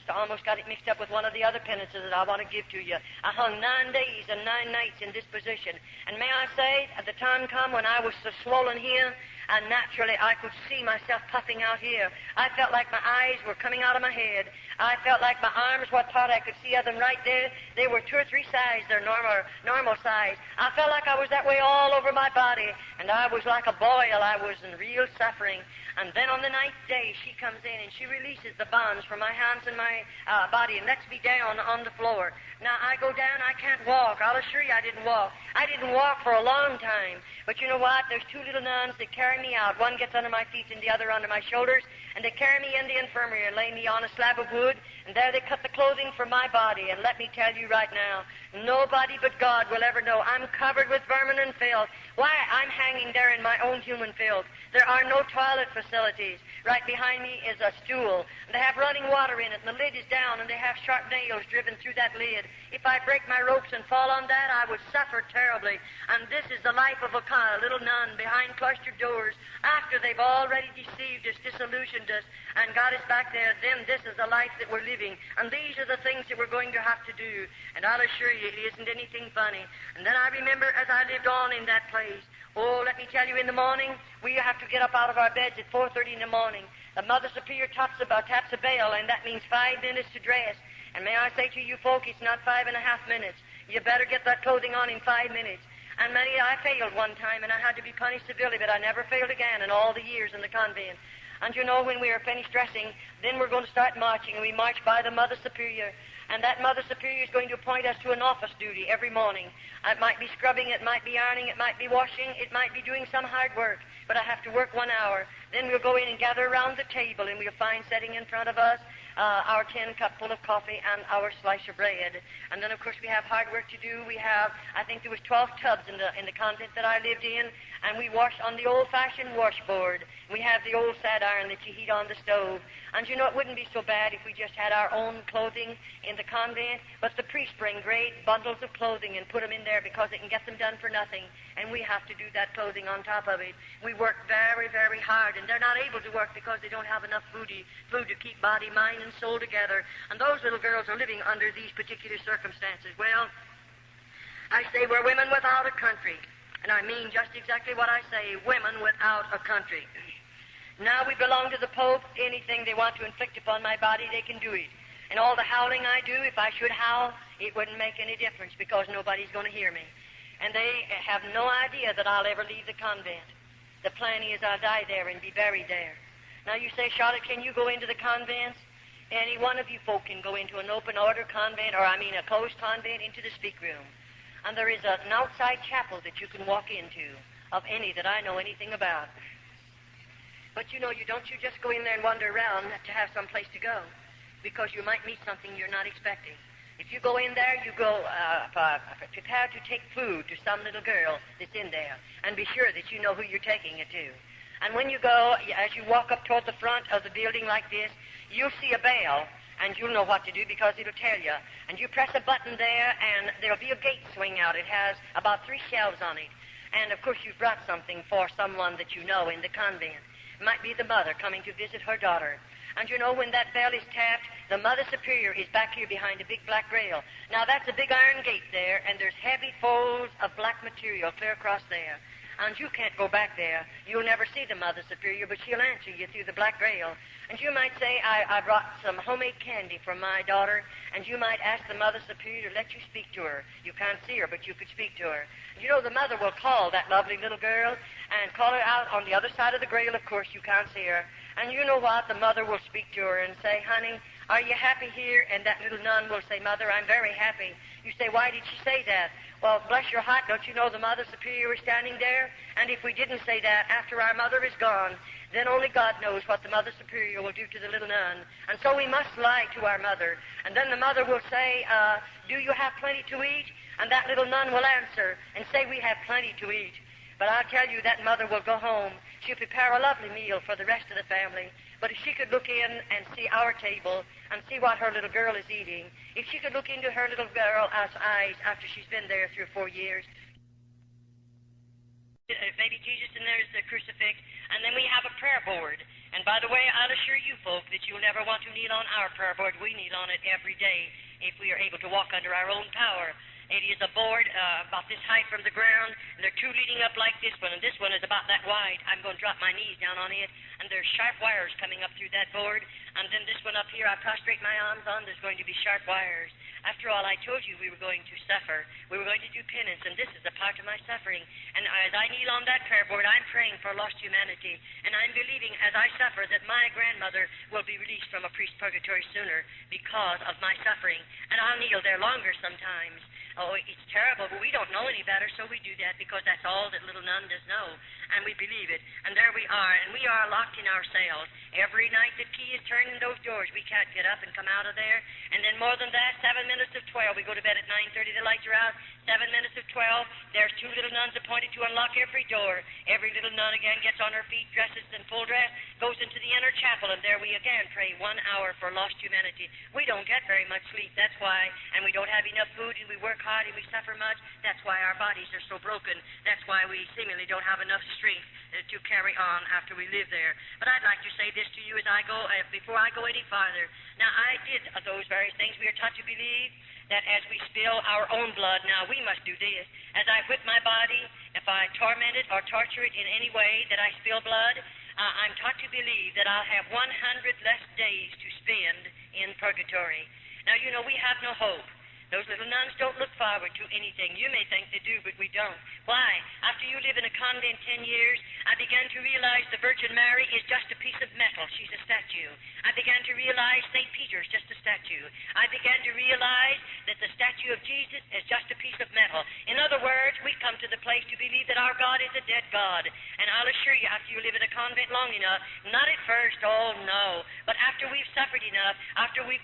almost got it mixed up with one of the other penances that I want to give to you. I hung 9 days and 9 nights in this position. And may I say, at the time come when I was so swollen here, and naturally I could see myself puffing out here. I felt like my eyes were coming out of my head. I felt like my arms, what part I could see of them right there, they were 2 or 3 sizes, their normal size. I felt like I was that way all over my body, and I was like a boil. I was in real suffering. And then on the 9th day, she comes in and she releases the bonds from my hands and my body and lets me down on the floor. Now, I go down, I can't walk. I'll assure you I didn't walk. I didn't walk for a long time. But you know what? There's 2 little nuns that carry me out. One gets under my feet and the other under my shoulders. And they carry me in the infirmary and lay me on a slab of wood. And there they cut the clothing from my body. And let me tell you right now, nobody but God will ever know. I'm covered with vermin and filth. Why? I'm hanging there in my own human filth. There are no toilet facilities. Right behind me is a stool. They have running water in it, and the lid is down, and they have sharp nails driven through that lid. If I break my ropes and fall on that, I would suffer terribly. And this is the life of a little nun behind cloistered doors after they've already deceived us, disillusioned positioned us and got us back there, then this is the life that we're living. And these are the things that we're going to have to do. And I'll assure you, it isn't anything funny. And then I remember as I lived on in that place, oh, let me tell you, in the morning, we have to get up out of our beds at 4:30 in the morning. The Mother Superior taps a bell, and that means 5 minutes to dress. And may I say to you folk, it's not 5.5 minutes. You better get that clothing on in 5 minutes. And I failed one time, and I had to be punished severely, but I never failed again in all the years in the convent. And you know, when we are finished dressing, then we're going to start marching, and we march by the Mother Superior. And that Mother Superior is going to appoint us to an office duty every morning. It might be scrubbing, it might be ironing, it might be washing, it might be doing some hard work, but I have to work 1 hour. Then we'll go in and gather around the table, and we'll find setting in front of us our tin cup full of coffee and our slice of bread. And then, of course, we have hard work to do. We have, I think there was 12 tubs in the convent that I lived in, and we wash on the old-fashioned washboard. We have the old sad iron that you heat on the stove. And you know, it wouldn't be so bad if we just had our own clothing in the convent, but the priests bring great bundles of clothing and put them in there because they can get them done for nothing, and we have to do that clothing on top of it. We work very, very hard, and they're not able to work because they don't have enough food to keep body, mind, and soul together, and those little girls are living under these particular circumstances. Well, I say we're women without a country, and I mean just exactly what I say, women without a country. Now we belong to the Pope. Anything they want to inflict upon my body, they can do it. And all the howling I do, if I should howl, it wouldn't make any difference because nobody's going to hear me. And they have no idea that I'll ever leave the convent. The plan is I'll die there and be buried there. Now you say, Charlotte, can you go into the convents? Any one of you folk can go into an open order convent, or a closed convent, into the speak room. And there is an outside chapel that you can walk into, of any that I know anything about. But you know, you just go in there and wander around to have some place to go, because you might meet something you're not expecting. If you go in there, you go prepare to take food to some little girl that's in there, and be sure that you know who you're taking it to. And when you go, as you walk up toward the front of the building like this, you'll see a bell, and you'll know what to do because it'll tell you. And you press a button there, and there'll be a gate swing out. It has about 3 shelves on it. And, of course, you've brought something for someone that you know in the convent. It might be the mother coming to visit her daughter. And you know, when that bell is tapped, the Mother Superior is back here behind a big black rail. Now, that's a big iron gate there, and there's heavy folds of black material clear across there. And you can't go back there. You'll never see the Mother Superior, but she'll answer you through the black rail. And you might say, I brought some homemade candy for my daughter, and you might ask the Mother Superior to let you speak to her. You can't see her, but you could speak to her. You know, the mother will call that lovely little girl and call her out on the other side of the rail. Of course, you can't see her. And you know what? The mother will speak to her and say, honey, are you happy here? And that little nun will say, Mother, I'm very happy. You say, why did she say that? Well, bless your heart, don't you know the Mother Superior is standing there? And if we didn't say that after our mother is gone, then only God knows what the Mother Superior will do to the little nun. And so we must lie to our mother. And then the mother will say, do you have plenty to eat? And that little nun will answer and say, we have plenty to eat. But I'll tell you, that mother will go home. She'll prepare a lovely meal for the rest of the family. But if she could look in and see our table and see what her little girl is eating, if she could look into her little girl's eyes after she's been there 3 or 4 years, baby Jesus, and there's the crucifix, and then we have a prayer board. And by the way, I'll assure you folk that you'll never want to kneel on our prayer board. We kneel on it every day if we are able to walk under our own power. It is a board about this height from the ground, and there are 2 leading up like this one, and this one is about that wide. I'm going to drop my knees down on it, and there's sharp wires coming up through that board, and then this one up here I prostrate my arms on, there's going to be sharp wires. After all, I told you we were going to suffer. We were going to do penance, and this is a part of my suffering. And as I kneel on that prayer board, I'm praying for lost humanity, and I'm believing as I suffer that my grandmother will be released from a priest's purgatory sooner because of my suffering. And I'll kneel there longer sometimes. Oh, it's terrible, but we don't know any better, so we do that because that's all that little nun does know, and we believe it. And there we are, and we are locked in our cells. Every night the key is turned in those doors. We can't get up and come out of there. And then more than that, 7 minutes of 12. We go to bed at 9:30, the lights are out. 7 minutes of 12, there's 2 little nuns appointed to unlock every door. Every little nun again gets on her feet, dresses in full dress, goes into the inner chapel, and there we again pray 1 hour for lost humanity. We don't get very much sleep, that's why, and we don't have enough food, and we work hard, and we suffer much. That's why our bodies are so broken. That's why we seemingly don't have enough strength strength to carry on after we live there. But I'd like to say this to you as I go, before I go any farther. Now, I did those various things. We are taught to believe that as we spill our own blood, now we must do this. As I whip my body, if I torment it or torture it in any way that I spill blood, I'm taught to believe that I'll have 100 less days to spend in purgatory. Now, you know, we have no hope. Those little nuns don't look forward to anything. You may think they do, but we don't. Why? After you live in a convent 10 years, I began to realize the Virgin Mary is just a piece of metal. She's a statue. I began to realize St. Peter is just a statue. I began to realize that the statue of Jesus is just a piece of metal. In other words, we come to the place to believe that our God is a dead God. And I'll assure you, after you live in a convent long enough, not at first, oh no, but after we've suffered enough, after we've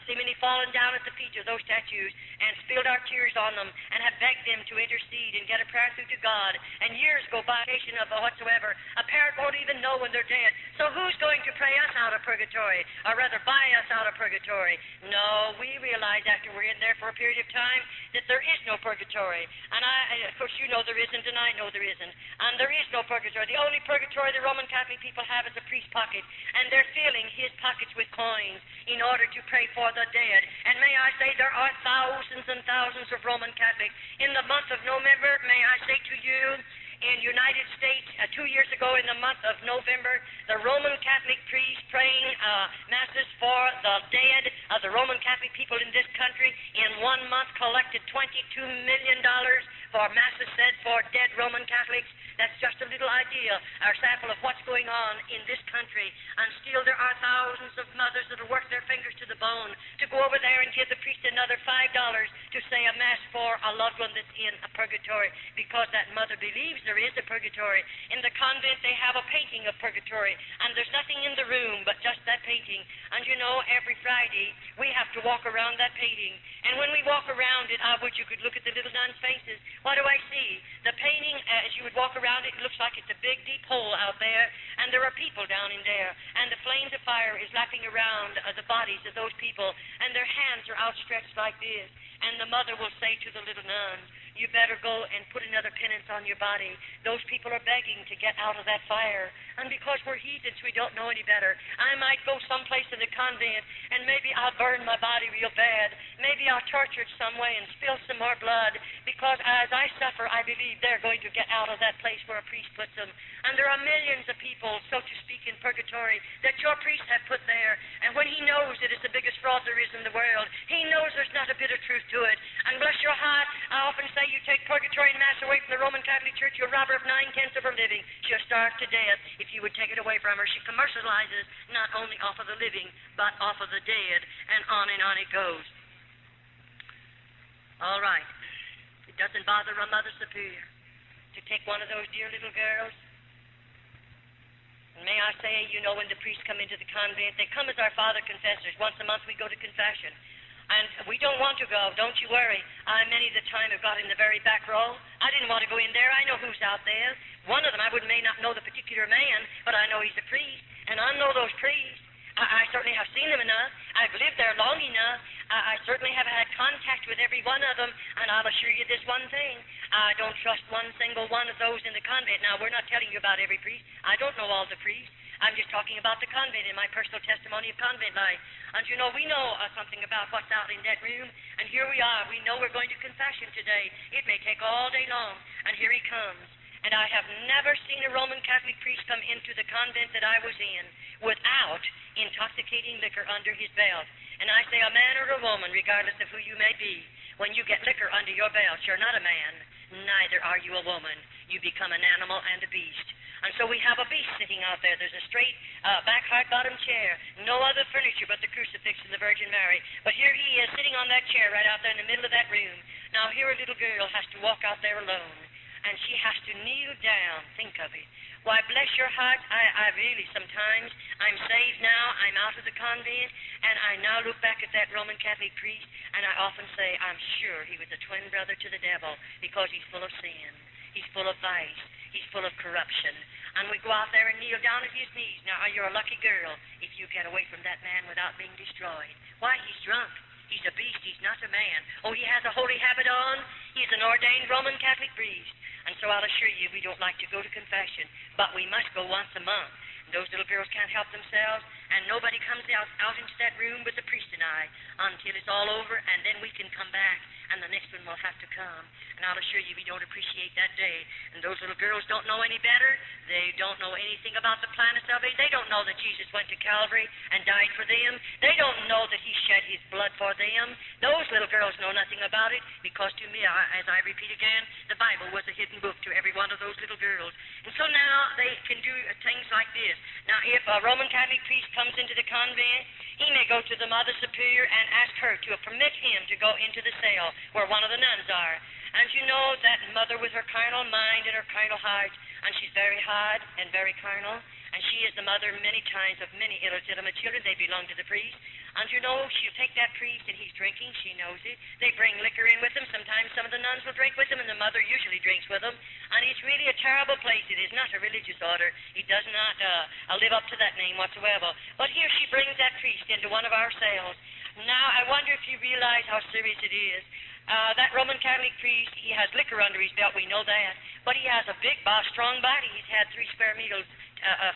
seemingly fallen down at the feet of those statues and spilled our tears on them and have begged them to intercede and get a prayer through to God, and years go by of whatsoever, a parent won't even know when they're dead. So who's going to pray us out of purgatory, or rather buy us out of purgatory? No, we realize after we're in there for a period of time that there is no purgatory. And of course, you know there isn't, and I know there isn't. And there is no purgatory. The only purgatory the Roman Catholic people have is a priest's pocket, and they're filling his pockets with coins in order to pray for the dead. And may I say, there are thousands and thousands of Roman Catholics. In the month of November, may I say to you, in United States, 2 years ago in the month of November, the Roman Catholic priests praying masses for the dead of the Roman Catholic people in this country in 1 month collected $22 million for masses said for dead Roman Catholics. That's just a little idea, our sample of what's going on in this country. And still there are thousands of mothers that will work their fingers to the bone to go over there and give the priest another $5 to say a mass for a loved one that's in a purgatory, because that mother believes there is a purgatory. In the convent they have a painting of purgatory, and there's nothing in the room but just that painting. And you know, every Friday we have to walk around that painting. And when we walk around it, I wish you could look at the little nuns' faces. What do I see? The painting, as you would walk around it, looks like it's a big, deep hole out there, and there are people down in there, and the flames of fire is lapping around the bodies of those people, and their hands are outstretched like this. And the mother will say to the little nuns, you better go and put another penance on your body. Those people are begging to get out of that fire. And because we're heathens, we don't know any better. I might go someplace in the convent, and maybe I'll burn my body real bad. Maybe I'll torture it some way and spill some more blood, because as I suffer, I believe they're going to get out of that place where a priest puts them. And there are millions of people, so to speak, in purgatory that your priest have put there. And when he knows that it's the biggest fraud there is in the world, he knows there's not a bit of truth to it. And bless your heart, I often say, you take purgatory and mass away from the Roman Catholic Church, you'll rob her of 9/10 of her living. She'll starve to death if you would take it away from her. She commercializes not only off of the living, but off of the dead, and on it goes. All right. It doesn't bother a Mother Superior to take one of those dear little girls. And may I say, you know, when the priests come into the convent, they come as our Father Confessors. Once a month we go to confession. And we don't want to go, don't you worry. I many of the time have got in the very back row. I didn't want to go in there. I know who's out there. One of them, I may not know the particular man, but I know he's a priest, and I know those priests. I certainly have seen them enough. I've lived there long enough. I certainly have had contact with every one of them, and I'll assure you this one thing. I don't trust one single one of those in the convent. Now, we're not telling you about every priest. I don't know all the priests. I'm just talking about the convent in my personal testimony of convent life. And you know, we know something about what's out in that room, and here we are. We know we're going to confession today. It may take all day long, and here he comes. And I have never seen a Roman Catholic priest come into the convent that I was in without intoxicating liquor under his belt. And I say, a man or a woman, regardless of who you may be, when you get liquor under your belt, you're not a man, neither are you a woman. You become an animal and a beast. And so we have a beast sitting out there. There's a straight back hard-bottom chair, no other furniture but the crucifix and the Virgin Mary. But here he is sitting on that chair right out there in the middle of that room. Now here a little girl has to walk out there alone, and she has to kneel down. Think of it. Why, bless your heart, I really sometimes, I'm saved now, I'm out of the convent, and I now look back at that Roman Catholic priest, and I often say, I'm sure he was a twin brother to the devil, because he's full of sin, he's full of vice, he's full of corruption. And we go out there and kneel down at his knees. Now, you're a lucky girl if you get away from that man without being destroyed. Why, he's drunk. He's a beast. He's not a man. Oh, he has a holy habit on. He's an ordained Roman Catholic priest. And so I'll assure you, we don't like to go to confession, but we must go once a month. Those little girls can't help themselves, and nobody comes out into that room with the priest and I until it's all over, and then we can come back, and the next one will have to come. And I'll assure you, we don't appreciate that day. And those little girls don't know any better. They don't know anything about the plan of salvation. They don't know that Jesus went to Calvary and died for them. They don't know that he shed his blood for them. Those little girls know nothing about it, because to me, as I repeat again, the Bible was a hidden book to every one of those little girls. And so now they can do things like this. Now, if a Roman Catholic priest comes into the convent, he may go to the Mother Superior and ask her to permit him to go into the cell where one of the nuns are. And you know that mother with her carnal mind and her carnal heart, and she's very hard and very carnal, and she is the mother many times of many illegitimate children. They belong to the priest. And you know, she'll take that priest and he's drinking. She knows it. They bring liquor in with them. Sometimes some of the nuns will drink with them, and the mother usually drinks with them. And it's really a terrible place. It is not a religious order. It does not live up to that name whatsoever. But here she brings that priest into one of our cells. Now, I wonder if you realize how serious it is. That Roman Catholic priest, he has liquor under his belt, we know that. But he has a big, strong body. He's had 3 square meals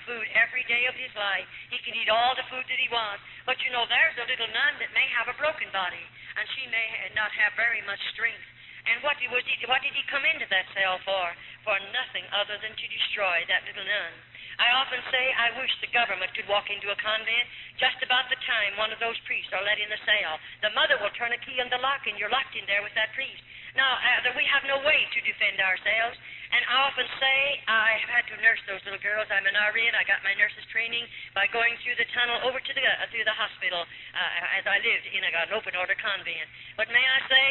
food every day of his life. He can eat all the food that he wants. But you know, there's a little nun that may have a broken body, and she may not have very much strength. And what did he come into that cell for? For nothing other than to destroy that little nun. I often say I wish the government could walk into a convent just about the time one of those priests are let in the cell. The mother will turn a key in the lock, and you're locked in there with that priest. Now, we have no way to defend ourselves, and I often say I've had to nurse those little girls. I'm an RN. I got my nurse's training by going through the tunnel over to through the hospital as I lived in an open order convent. But may I say,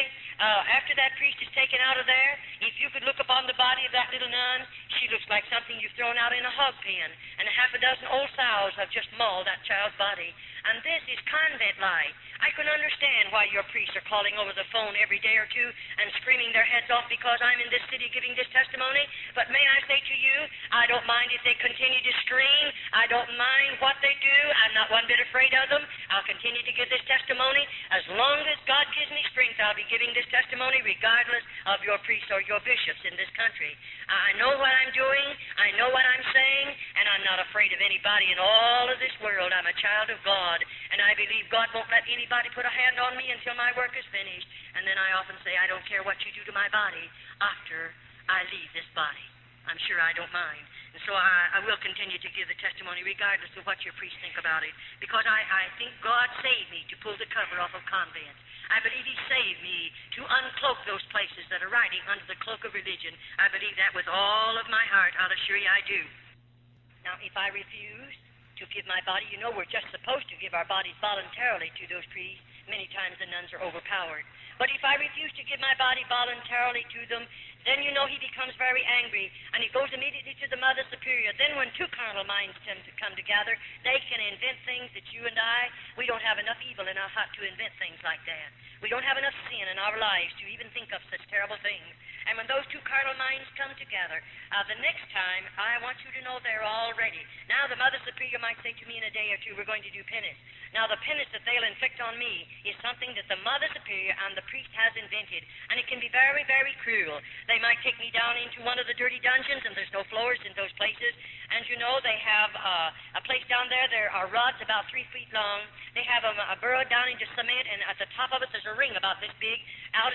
after that priest is taken out of there, if you could look upon the body of that little nun, she looks like something you've thrown out in a hog pen, and a half a dozen old sows have just mauled that child's body. And this is convent life. I can understand why your priests are calling over the phone every day or two and screaming their heads off because I'm in this city giving this testimony. But may I say to you, I don't mind if they continue to scream. I don't mind what they do. I'm not one bit afraid of them. I'll continue to give this testimony. As long as God gives me strength, I'll be giving this testimony regardless of your priests or your bishops in this country. I know what I'm doing. I know what I'm saying, and I'm not afraid of anybody in all of this world. I'm a child of God, and I believe God won't let anybody put a hand on me until my work is finished. And then I often say, I don't care what you do to my body after I leave this body. I'm sure I don't mind. And so I will continue to give the testimony regardless of what your priests think about it, because I think God saved me to pull the cover off of convents. I believe he saved me to uncloak those places that are riding under the cloak of religion. I believe that with all of my heart. I'll assure you I do. Now, if I refuse to give my body, you know we're just supposed to give our bodies voluntarily to those priests. Many times the nuns are overpowered. But if I refuse to give my body voluntarily to them, then you know he becomes very angry, and he goes immediately to the Mother Superior. Then when 2 carnal minds come together, they can invent things that you and we don't have enough evil in our heart to invent things like that. We don't have enough sin in our lives to even think of such terrible things. And when those 2 carnal minds come together, the next time, I want you to know they're all ready. Now, the Mother Superior might say to me in a day or two, we're going to do penance. Now, the penance that they'll inflict on me is something that the Mother Superior and the priest has invented, and it can be very, very cruel. They might take me down into one of the dirty dungeons, and there's no floors in those places. And you know, they have a place down there. There are rods about 3 feet long. They have a burrow down into cement, and at the top of it, there's a ring about this big,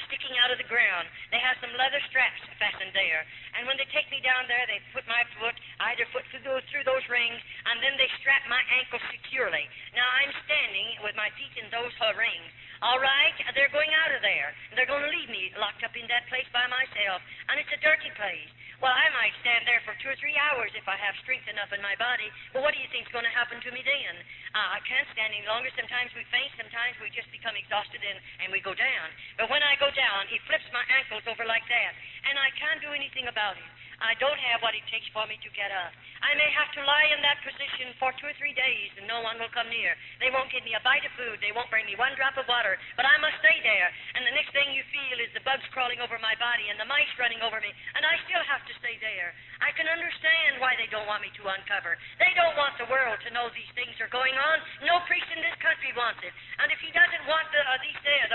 sticking out of the ground. They have some leather straps fastened there. And when they take me down there, they put my foot, either foot through those rings, and then they strap my ankle securely. Now, I'm standing with my feet in those rings. All right, they're going out of there. They're going to leave me locked up in that place by myself, and it's a dirty place. Well, I might stand there for 2 or 3 hours if I have strength enough in my body. But what do you think is going to happen to me then? I can't stand any longer. Sometimes we faint. Sometimes we just become exhausted and we go down. But when I go down, he flips my ankles over like that, and I can't do anything about it. I don't have what it takes for me to get up. I may have to lie in that position for 2 or 3 days, and no one will come near. They won't give me a bite of food. They won't bring me 1 drop of water. But I must stay there. And the next thing you feel is the bugs crawling over my body and the mice running over me, and I still have to stay there. I can understand why they don't want me to uncover. They don't want the world to know these things are going on. No priest in this country wants it. And if he doesn't want the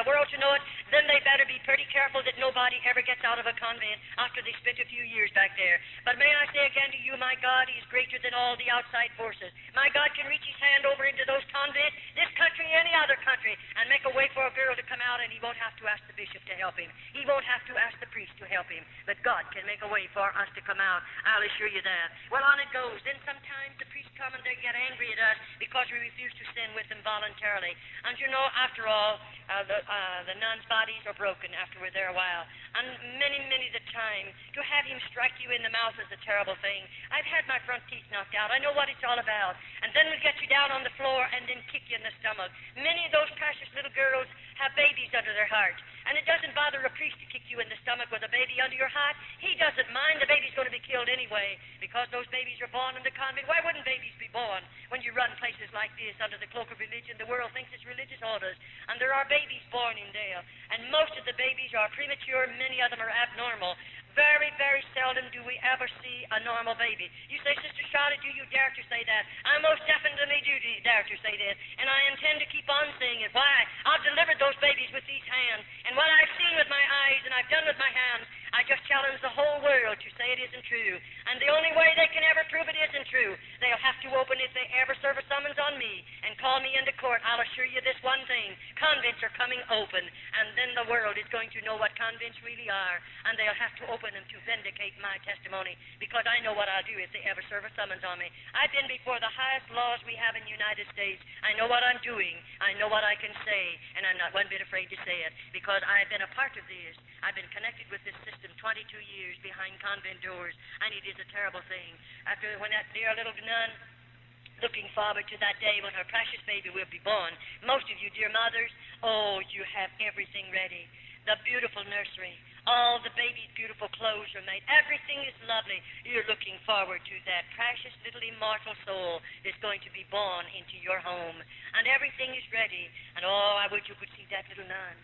world to know it, then they better be pretty careful that nobody ever gets out of a convent after they spent a few years back there. But may I say again to you, my God, He's greater than all the outside forces. My God can reach His hand over into those convents, this country, any other country, and make a way for a girl to come out, and He won't have to ask the bishop to help him. He won't have to ask the priest to help him. But God can make a way for us to come out. I'll assure you that. Well, on it goes. Then sometimes the priests come and they get angry at us because we refuse to sin with them voluntarily. And you know, after all, the nuns' bodies are broken after we're there a while. And many the time, to have him strike you in the mouth is a terrible thing. I've had my front teeth knocked out. I know what it's all about. And then we'll get you down on the floor and then kick you in the stomach. Many of those precious little girls have babies under their hearts. And it doesn't bother a priest to kick you in the stomach with a baby under your heart. He doesn't mind. The baby's going to be killed anyway because those babies are born in the convent. Why wouldn't babies be born when you run places like this under the cloak of religion? The world thinks it's religious orders. And there are babies born in there. And most of the babies are premature. Many of them are abnormal. Very seldom do we ever see a normal baby. You say, Sister Charlotte, do you dare to say that? I most definitely do dare to say that. And I intend to keep on saying it. Why? I've delivered those babies with these hands. And what I've seen with my eyes and I've done with my hands, I just challenge the whole world to say it isn't true. And the only way they can ever prove it isn't true, they'll have to open, if they ever serve a summons on me and call me into court, I'll assure you this one thing. Convents are coming open. And then the world is going to know what convents really are. And they'll have to open them to vindicate my testimony, because I know what I'll do if they ever serve a summons on me. I've been before the highest laws we have in the United States. I know what I'm doing. I know what I can say, and I'm not one bit afraid to say it, because I've been a part of this. I've been connected with this system 22 years behind convent doors, and it is a terrible thing. When that dear little nun, looking forward to that day when her precious baby will be born, most of you dear mothers, oh, you have everything ready. The beautiful nursery, all the baby's beautiful clothes are made. Everything is lovely. You're looking forward to that precious little immortal soul that's going to be born into your home. And everything is ready. And oh, I wish you could see that little nun.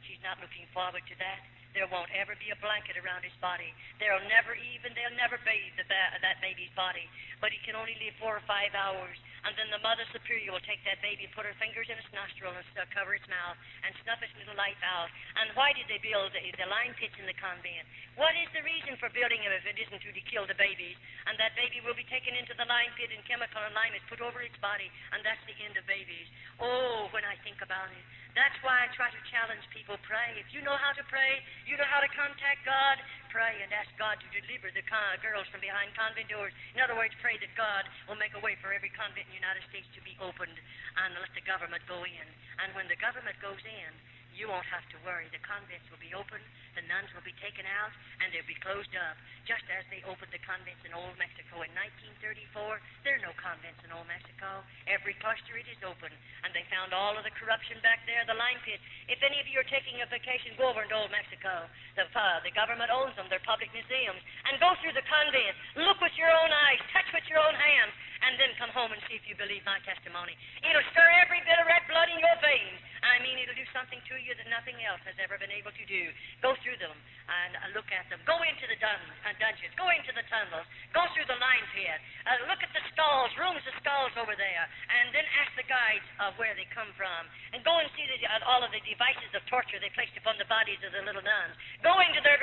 She's not looking forward to that. There won't ever be a blanket around his body. They'll never bathe that baby's body. But he can only live 4 or 5 hours. And then the Mother Superior will take that baby and put her fingers in its nostril and cover its mouth and snuff its little life out. And why did they build the lime pits in the convent? What is the reason for building them if it isn't to kill the babies? And that baby will be taken into the lime pit and chemical and lime is put over its body, and that's the end of babies. Oh, when I think about it. That's why I try to challenge people, pray. If you know how to pray, you know how to contact God, pray and ask God to deliver the girls from behind convent doors. In other words, pray that God will make a way for every convent in the United States to be opened and let the government go in. And when the government goes in, you won't have to worry. The convents will be open, the nuns will be taken out, and they'll be closed up, just as they opened the convents in Old Mexico in 1934. There are no convents in Old Mexico. Every cluster, it is open, and they found all of the corruption back there, the lime pit. If any of you are taking a vacation, go over into Old Mexico. The government owns them. They're public museums. And go through the convents. Look with your own eyes. Touch with your own hands. And then come home and see if you believe my testimony. It'll stir every bit of red blood in your veins. I mean, it'll do something to you that nothing else has ever been able to do. Go through them and look at them. Go into the dungeons. Go into the tunnels. Go through the lime pit. Look at the stalls, rooms of stalls over there. And then ask the guides of where they come from. And go and see all of the devices of torture they placed upon the bodies of the little nuns. Go into their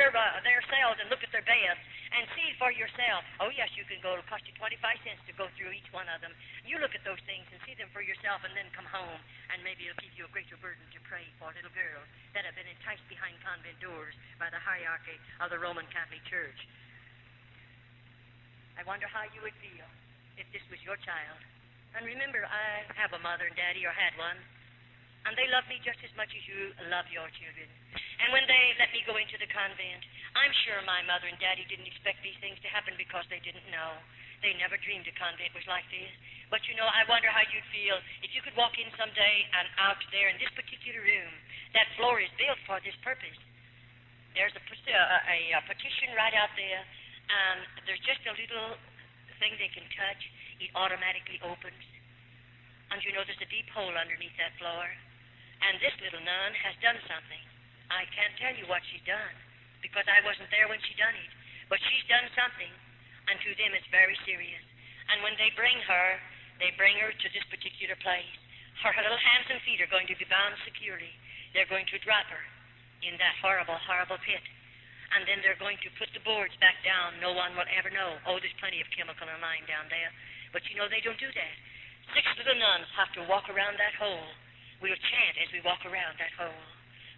cells and look at their beds and see for yourself. Oh, yes, you can go. It'll cost you 25 cents to go through each one of them. You look at those things and see them for yourself, and then come home, and maybe it'll give you a greater burden to pray for little girls that have been enticed behind convent doors by the hierarchy of the Roman Catholic Church. I wonder how you would feel if this was your child. And remember, I have a mother and daddy, or had one, and they love me just as much as you love your children. And when they let me go into the convent, I'm sure my mother and daddy didn't expect these things to happen because they didn't know. They never dreamed a convent was like this. But, you know, I wonder how you'd feel if you could walk in someday and out there in this particular room. That floor is built for this purpose. There's a partition right out there, and there's just a little thing they can touch. It automatically opens. And, you know, there's a deep hole underneath that floor. And this little nun has done something. I can't tell you what she's done, because I wasn't there when she done it. But she's done something. And to them it's very serious. And when they bring her to this particular place. Her little hands and feet are going to be bound securely. They're going to drop her. in that horrible, horrible pit. And then they're going to put the boards back down. No one will ever know. Oh, there's plenty of chemical and lime down there. But you know, they don't do that. 6 little nuns have to walk around that hole. We'll chant as we walk around that hole.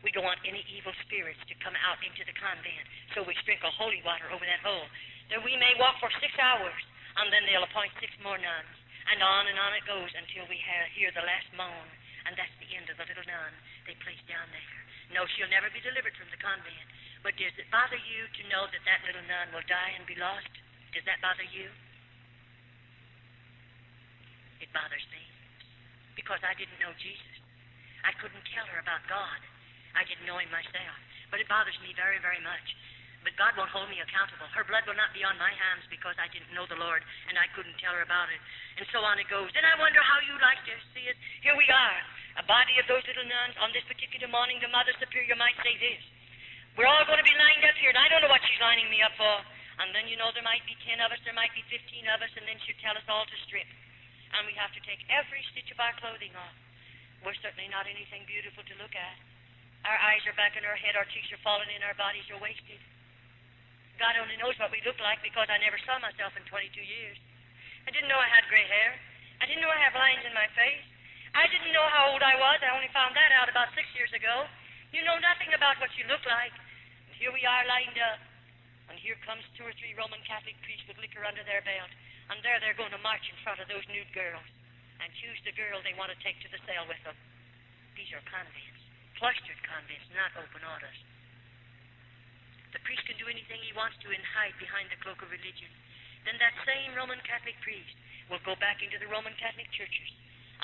We don't want any evil spirits to come out into the convent, so we sprinkle holy water over that hole. Then we may walk for 6 hours, and then they'll appoint 6 more nuns. And on it goes until we hear the last moan, and that's the end of the little nun they place down there. No, she'll never be delivered from the convent. But does it bother you to know that that little nun will die and be lost? Does that bother you? It bothers me, because I didn't know Jesus. I couldn't tell her about God. I didn't know him myself. But it bothers me very, very much. But God won't hold me accountable. Her blood will not be on my hands because I didn't know the Lord and I couldn't tell her about it. And so on it goes. Then I wonder how you like to see it. Here we are, a body of those little nuns. On this particular morning, the Mother Superior might say this. We're all going to be lined up here, and I don't know what she's lining me up for. And then, you know, there might be 10 of us, there might be 15 of us, and then she'll tell us all to strip. And we have to take every stitch of our clothing off. We're certainly not anything beautiful to look at. Our eyes are back in our head, our cheeks are falling in, our bodies are wasted. God only knows what we look like because I never saw myself in 22 years. I didn't know I had gray hair. I didn't know I have lines in my face. I didn't know how old I was. I only found that out about 6 years ago. You know nothing about what you look like. And here we are lined up. And here comes 2 or 3 Roman Catholic priests with liquor under their belt. And there they're going to march in front of those nude girls and choose the girl they want to take to the cell with them. These are convents. Cloistered convents, not open orders. The priest can do anything he wants to and hide behind the cloak of religion. Then that same Roman Catholic priest will go back into the Roman Catholic churches,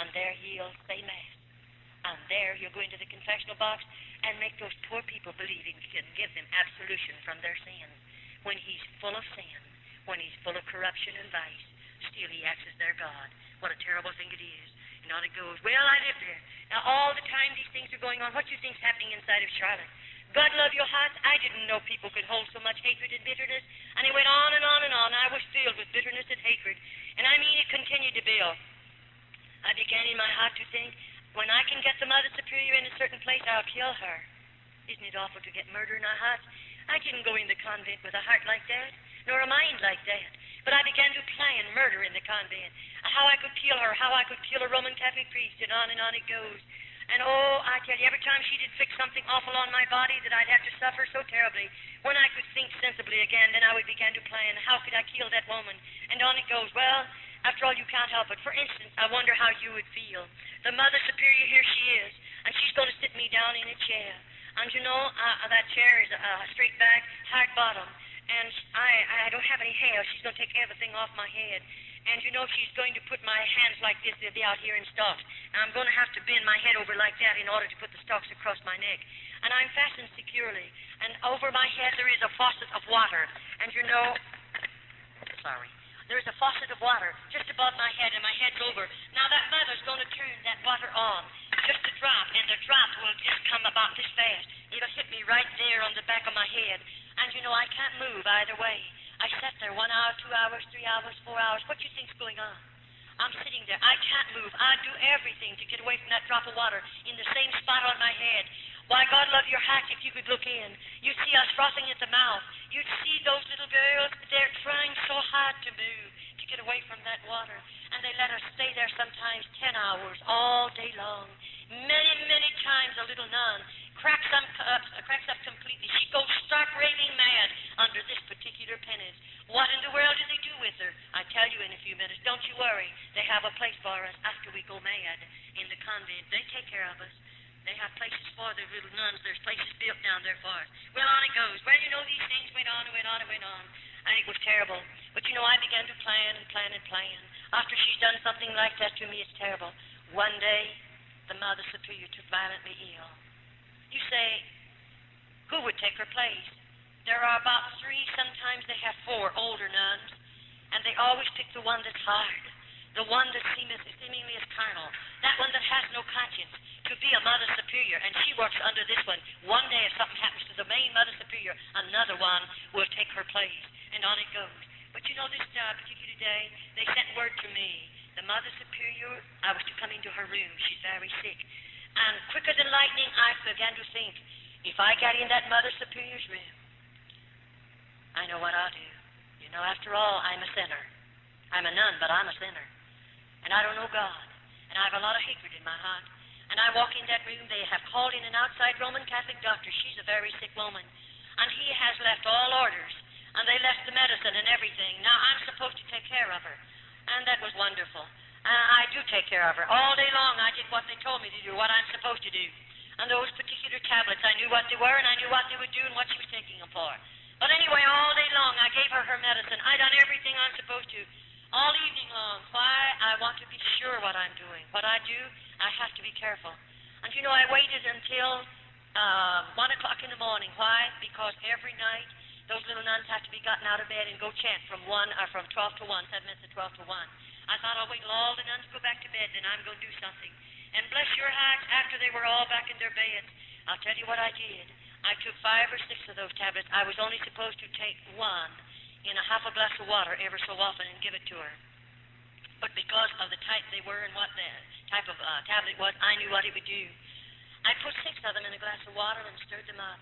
and there he'll say Mass. And there he'll go into the confessional box and make those poor people believe he can give them absolution from their sins. When he's full of sin, when he's full of corruption and vice, still he acts as their God. What a terrible thing it is. And on it goes, well, I live there. Now, all the time these things are going on, what do you think's happening inside of Charlotte? God love your hearts. I didn't know people could hold so much hatred and bitterness. And it went on and on and on. I was filled with bitterness and hatred. And I mean, it continued to build. I began in my heart to think, when I can get the Mother Superior in a certain place, I'll kill her. Isn't it awful to get murder in our hearts? I didn't go in the convent with a heart like that, nor a mind like that. But I began to plan murder in the convent. How I could kill her, how I could kill a Roman Catholic priest, and on it goes. And oh, I tell you, every time she did fix something awful on my body that I'd have to suffer so terribly, when I could think sensibly again, then I would begin to plan, how could I kill that woman? And on it goes. Well, after all, you can't help it. For instance, I wonder how you would feel. The Mother Superior, here she is, and she's going to sit me down in a chair. And you know, that chair is straight back, hard bottom. And I don't have any hair. She's going to take everything off my head. And you know, she's going to put my hands like this. They'll be out here in stalks. And I'm going to have to bend my head over like that in order to put the stalks across my neck. And I'm fastened securely. And over my head there is a faucet of water. And you know, there's a faucet of water just above my head, and my head's over. Now that mother's going to turn that water on. Just a drop, and the drop will just come about this fast. It'll hit me right there on the back of my head. And you know, I can't move either way. I sat there 1 hour, 2 hours, 3 hours, 4 hours. What do you think's going on? I'm sitting there. I can't move. I'd do everything to get away from that drop of water in the same spot on my head. Why, God love your heart, if you could look in. You'd see us frothing at the mouth. You'd see those little girls. They're trying so hard to move, to get away from that water. And they let us stay there sometimes 10 hours, all day long. Many, many times a little nun cracks up completely. She goes stark raving mad under this particular penance. What in the world do they do with her? I tell you in a few minutes. Don't you worry. They have a place for us after we go mad in the convent. They take care of us. They have places for their little nuns. There's places built down there for us. Well, on it goes. Well, you know, these things went on and went on and went on. I think it was terrible. But, you know, I began to plan and plan and plan. After she's done something like that to me, it's terrible. One day, the Mother Superior took violently ill. You say, who would take her place? There are about 3, sometimes they have 4 older nuns, and they always pick the one that's hard, the one that seemingly is carnal, that one that has no conscience, to be a Mother Superior, and she works under this one. One day, if something happens to the main Mother Superior, another one will take her place, and on it goes. But you know, this particular day, they sent word to me. The Mother Superior, I was to come into her room. She's very sick. And quicker than lightning, I began to think, If I got in that Mother Superior's room, I know what I'll do. You know, after all, I'm a sinner. I'm a nun, but I'm a sinner. And I don't know God. And I have a lot of hatred in my heart. And I walk in that room, they have called in an outside Roman Catholic doctor. She's a very sick woman. And he has left all orders. And they left the medicine and everything. Now, I'm supposed to take care of her. And that was wonderful. I do take care of her. All day long, I did what they told me to do, what I'm supposed to do. And those particular tablets, I knew what they were, and I knew what they would do and what she was taking them for. But anyway, all day long, I gave her her medicine. I done everything I'm supposed to. All evening long. Why? I want to be sure what I'm doing. What I do, I have to be careful. And you know, I waited until 1 o'clock in the morning. Why? Because every night, those little nuns have to be gotten out of bed and go chant from 12 to 1, 7 minutes to 12 to 1. I thought I'll wait till all the nuns go back to bed, then I'm going to do something. And bless your hearts, after they were all back in their beds, I'll tell you what I did. I took 5 or 6 of those tablets. I was only supposed to take one in a half a glass of water ever so often and give it to her. But because of the type they were and what the type of tablet was, I knew what it would do. I put 6 of them in a glass of water and stirred them up.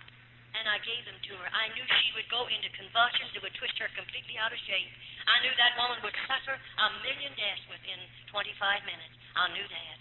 And I gave them to her. I knew she would go into convulsions that would twist her completely out of shape. I knew that woman would suffer 1,000,000 deaths within 25 minutes. I knew that.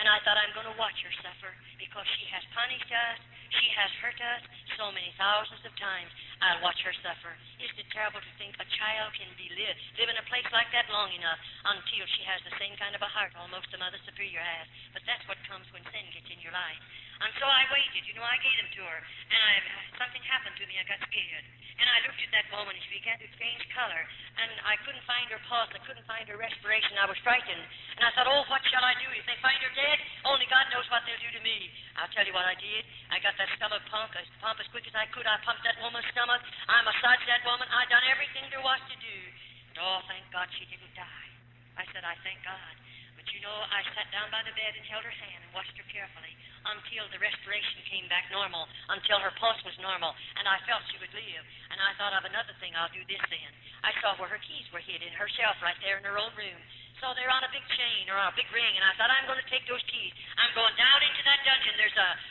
And I thought, I'm going to watch her suffer because she has punished us. She has hurt us so many thousands of times. I'll watch her suffer. Isn't it terrible to think a child can live in a place like that long enough until she has the same kind of a heart almost the Mother Superior has? But that's what comes when sin gets in your life. And so I waited. You know, I gave them to her. And something happened to me. I got scared. And I looked at that woman, and she began to change color. And I couldn't find her pulse. I couldn't find her respiration. I was frightened. And I thought, oh, what shall I do? If they find her dead, only God knows what they'll do to me. I'll tell you what I did. I got that stomach pump as quick as I could. I pumped that woman's stomach. I massaged that woman. I done everything there was to do. And oh, thank God she didn't die. I said, I thank God. But you know, I sat down by the bed and held her hand and watched her carefully until the respiration came back normal, until her pulse was normal, and I felt she would live. And I thought of another thing, I'll do this then. I saw where her keys were hid in her shelf right there in her own room. So they're on a big chain or on a big ring, and I thought, I'm going to take those keys. I'm going down into that dungeon.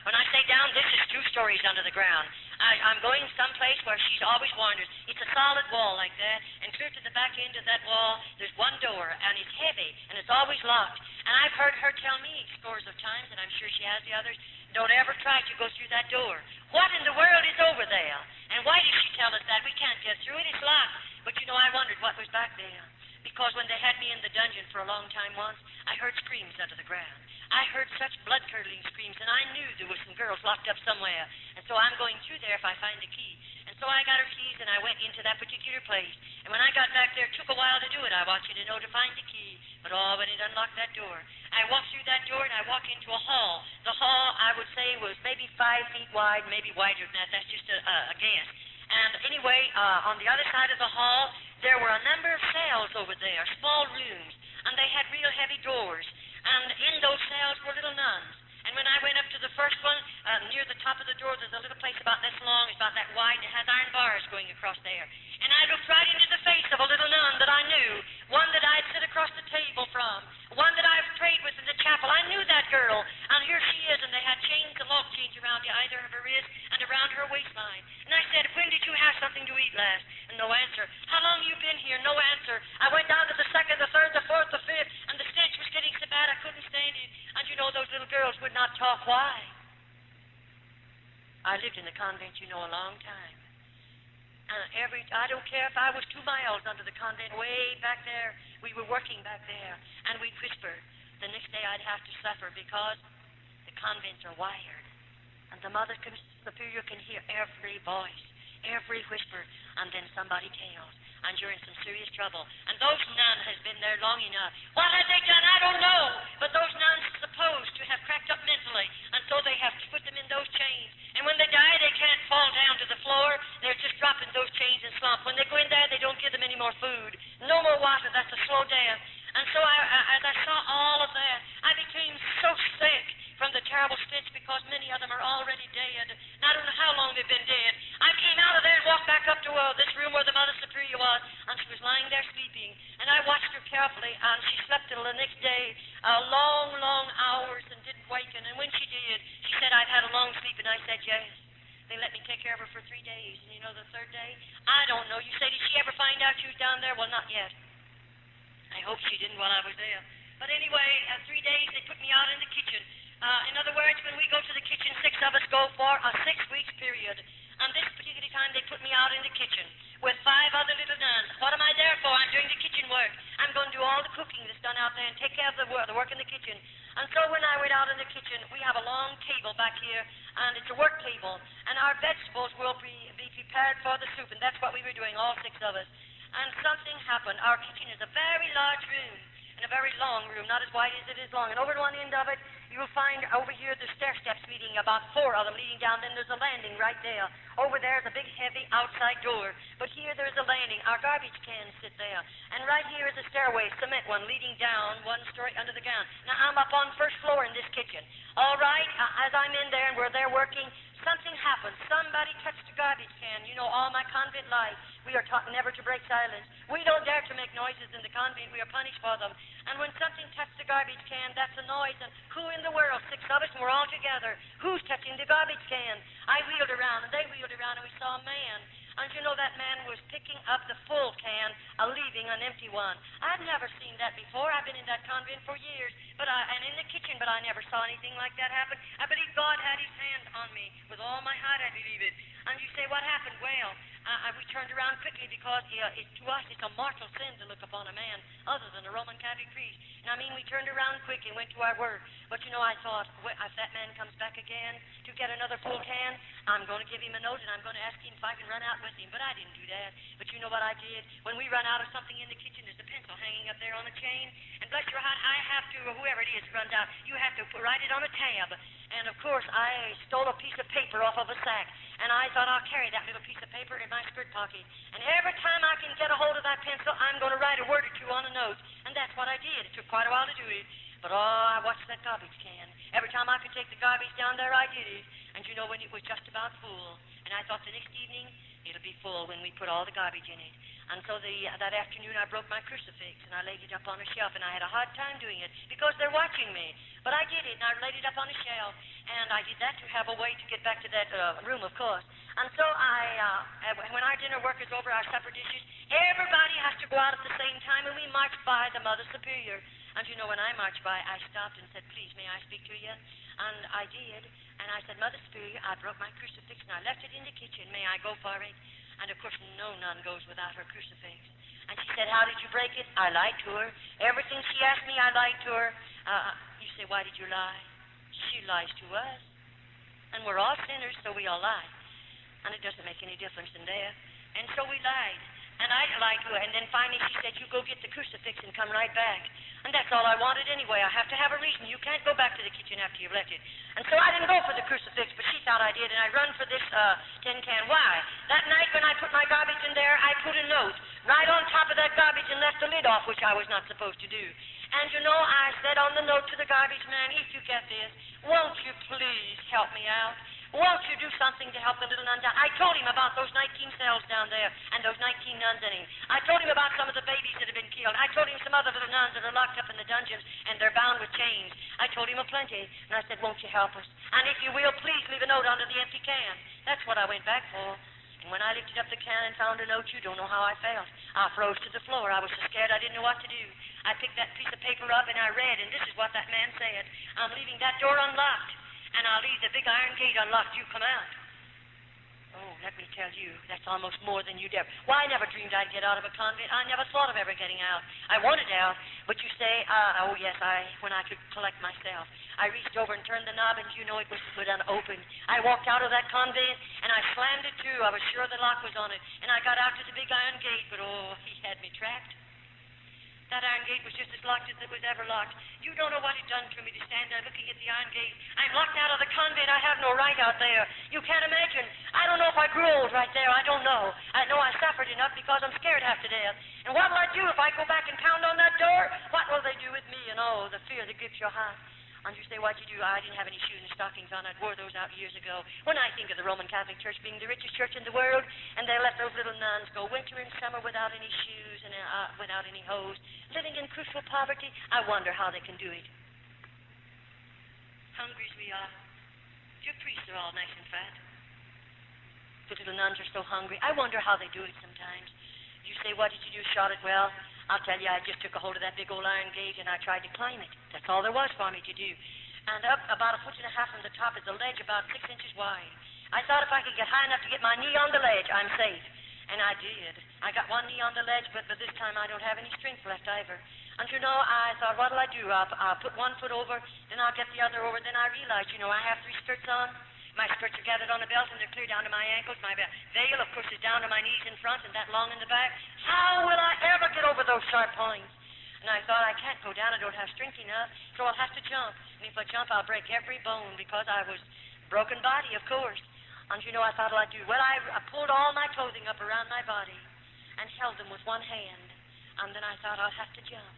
When I say down, this is 2 stories under the ground. I'm going someplace where she's always warned us. It's a solid wall like that, and clear to the back end of that wall, there's one door, and it's heavy, and it's always locked. And I've heard her tell me scores of times, and I'm sure she has the others, don't ever try to go through that door. What in the world is over there? And why did she tell us that? We can't get through it. It's locked. But, you know, I wondered what was back there. Because when they had me in the dungeon for a long time once, I heard screams under the ground. I heard such blood-curdling screams, and I knew there were some girls locked up somewhere. And so I'm going through there if I find a key. And so I got her keys, and I went into that particular place. And when I got back there, it took a while to do it. I want you to know, to find the key. But oh, when it unlocked that door, I walked through that door, and I walked into a hall. The hall, I would say, was maybe 5 feet wide, maybe wider than that. That's just a guess. And anyway, on the other side of the hall, there were a number of cells over there, small rooms, and they had real heavy doors. And in those cells were little nuns. And when I went up to the first one, near the top of the door, there's a little place about this long, it's about that wide, and it has iron bars going across there. And I looked right into the face of a little nun that I knew, one that I'd sit across the table from, one that I've prayed with in the chapel. I knew that girl, and here she is, and they had chains, the lock chains around either of her wrist and around her waistline. And I said, when did you have something to eat last? And no answer. How long you been here? No answer. I went down to the 2nd, the 3rd, the 4th, the 5th, and the stench was getting so bad I couldn't stand it. And you know, those little girls would not talk. Why? I lived in the convent, you know, a long time. I don't care if I was 2 miles under the convent, way back there. We were working back there, and we'd whisper. The next day I'd have to suffer because the convents are wired, and the Mother Superior can hear every voice, every whisper, and then somebody tells, and you're in some serious trouble. And those nuns has been there long enough. What had they done? I don't know. But those nuns are supposed to have cracked up mentally, and so they have put them in those chains. And when they die, they can't fall down to the floor. They're just dropping those chains and slump. When they go in there, they don't give them any more food. No more water. That's a slow death. And so as I saw all of that, I became so sick from the terrible stench because many of them are already dead. And I don't know how long they've been dead. I came out of there and walked back up to this room where the Mother Superior was, and she was lying there sleeping. And I watched her carefully, and she slept till the next day, long, long hours, and didn't waken. And when she did, she said, I've had a long sleep, and I said, yes. days. And you know the third day? I don't know. You say, did she ever find out you was down there? Well, not yet. I hope she didn't while I was there. But anyway, 3 days they put me out in the kitchen. In other words, when we go to the kitchen, 6 of us go for a 6-week period. And this particular time, they put me out in the kitchen with 5 other little nuns. What am I there for? I'm doing the kitchen work. I'm going to do all the cooking that's done out there and take care of the work in the kitchen. And so when I went out in the kitchen, we have a long table back here, and it's a work table. And our vegetables will be prepared for the soup, and that's what we were doing, all 6 of us. And something happened. Our kitchen is a very large room, and a very long room, not as wide as it is long. And over at one end of it, you'll find over here the stair steps leading, about 4 of them leading down. Then there's a landing right there. Over there is a big, heavy outside door. But here there's a landing. Our garbage cans sit there. And right here is a stairway, cement one, leading down 1 story under the ground. Now, I'm up on 1st floor in this kitchen. All right, as I'm in there and we're there working, something happened. Somebody touched a garbage can. You know, all my convent life, we are taught never to break silence. We don't dare to make noises in the convent. We are punished for them. And when something touched the garbage can, that's a noise. And who in the world? 6 of us, and we're all together. Who's touching the garbage can? I wheeled around, and they wheeled around, and we saw a man. And you know that man was picking up the full can, leaving an empty one. I'd never seen that before. I've been in that convent for years, and in the kitchen, but I never saw anything like that happen. I believe God had his hand on me. With all my heart, I believe it. And you say, what happened? Well, we turned around quickly because to us it's a mortal sin to look upon a man other than a Roman Catholic priest. And I mean, we turned around quick and went to our work. But you know, I thought, if that man comes back again to get another full can, I'm going to give him a note and I'm going to ask him if I can run out with him. But I didn't do that. But you know what I did? When we run out of something in the kitchen, there's a pencil hanging up there on a chain. And bless your heart, I have to, or whoever it is runs out, you have to write it on a tab. And of course, I stole a piece of paper off of a sack. And I thought I'll carry that little piece of paper in my skirt pocket. And every time I can get a hold of that pencil, I'm going to write a word or 2 on a note. And that's what I did. It took quite a while to do it. But I watched that garbage can. Every time I could take the garbage down there, I did it. And you know, when it was just about full. And I thought the next evening, it'll be full when we put all the garbage in it. And so that afternoon, I broke my crucifix, and I laid it up on a shelf, and I had a hard time doing it because they're watching me. But I did it, and I laid it up on a shelf, and I did that to have a way to get back to that room, of course. And so when our dinner work is over, our supper dishes, everybody has to go out at the same time, and we march by the Mother Superior. And you know, when I marched by, I stopped and said, please, may I speak to you? And I did. And I said, Mother Superior, I broke my crucifix, and I left it in the kitchen. May I go for it? And of course, no nun goes without her crucifix. And she said, how did you break it? I lied to her. Everything she asked me, I lied to her. You say, why did you lie? She lies to us. And we're all sinners, so we all lie. And it doesn't make any difference in there. And so we lied. And I lied to her. And then finally she said, you go get the crucifix and come right back. And that's all I wanted anyway. I have to have a reason. You can't go back to the kitchen after you've left it. And so I didn't go for the crucifix, but she thought I did. And I run for this tin can. Why? That night when I put my garbage in there, I put a note right on top of that garbage and left the lid off, which I was not supposed to do. And you know, I said on the note to the garbage man, if you get this, won't you please help me out? Won't you do something to help the little nuns out? I told him about those 19 cells down there and those 19 nuns in him. I told him about some of the babies that have been killed. I told him some other little nuns that are locked up in the dungeons and they're bound with chains. I told him a plenty. And I said, won't you help us? And if you will, please leave a note under the empty can. That's what I went back for. And when I lifted up the can and found a note, you don't know how I felt. I froze to the floor. I was so scared I didn't know what to do. I picked that piece of paper up and I read, and this is what that man said. I'm leaving that door unlocked. And I'll leave the big iron gate unlocked. You come out. Oh, let me tell you, that's almost more than you'd ever. Why, I never dreamed I'd get out of a convent. I never thought of ever getting out. I wanted out, but you say, oh yes, when I could collect myself. I reached over and turned the knob, and you know it was unopened. I walked out of that convent, and I slammed it to. I was sure the lock was on it. And I got out to the big iron gate, but oh, he had me trapped. That iron gate was just as locked as it was ever locked. You don't know what it done to me to stand there looking at the iron gate. I'm locked out of the convent. I have no right out there. You can't imagine. I don't know if I grew old right there. I don't know. I know I suffered enough because I'm scared half to death. And what will I do if I go back and pound on that door? What will they do with me? And oh, the fear that grips your heart. And you say, what'd you do? I didn't have any shoes and stockings on. I'd wore those out years ago. When I think of the Roman Catholic Church being the richest church in the world, and they let those little nuns go winter and summer without any shoes and without any hose, living in crucial poverty, I wonder how they can do it. Hungry as we are. Your priests are all nice and fat. Those little nuns are so hungry. I wonder how they do it sometimes. You say, what did you do, Charlotte? Well, I'll tell you, I just took a hold of that big old iron gate and I tried to climb it. That's all there was for me to do. And up about 1.5 feet from the top is a ledge about 6 inches wide. I thought if I could get high enough to get my knee on the ledge, I'm safe. And I did. I got one knee on the ledge, but this time I don't have any strength left either. And you know, I thought, what'll I do? I'll put one foot over, then I'll get the other over. Then I realized, I have 3 skirts on. My skirts are gathered on a belt, and they're clear down to my ankles. My veil, of course, is down to my knees in front and that long in the back. How will I ever get over those sharp points? And I thought, I can't go down. I don't have strength enough, so I'll have to jump. And if I jump, I'll break every bone because I was broken body, of course. And I thought, what'll I do? Well, I pulled all my clothing up around my body and held them with one hand. And then I thought, I'll have to jump.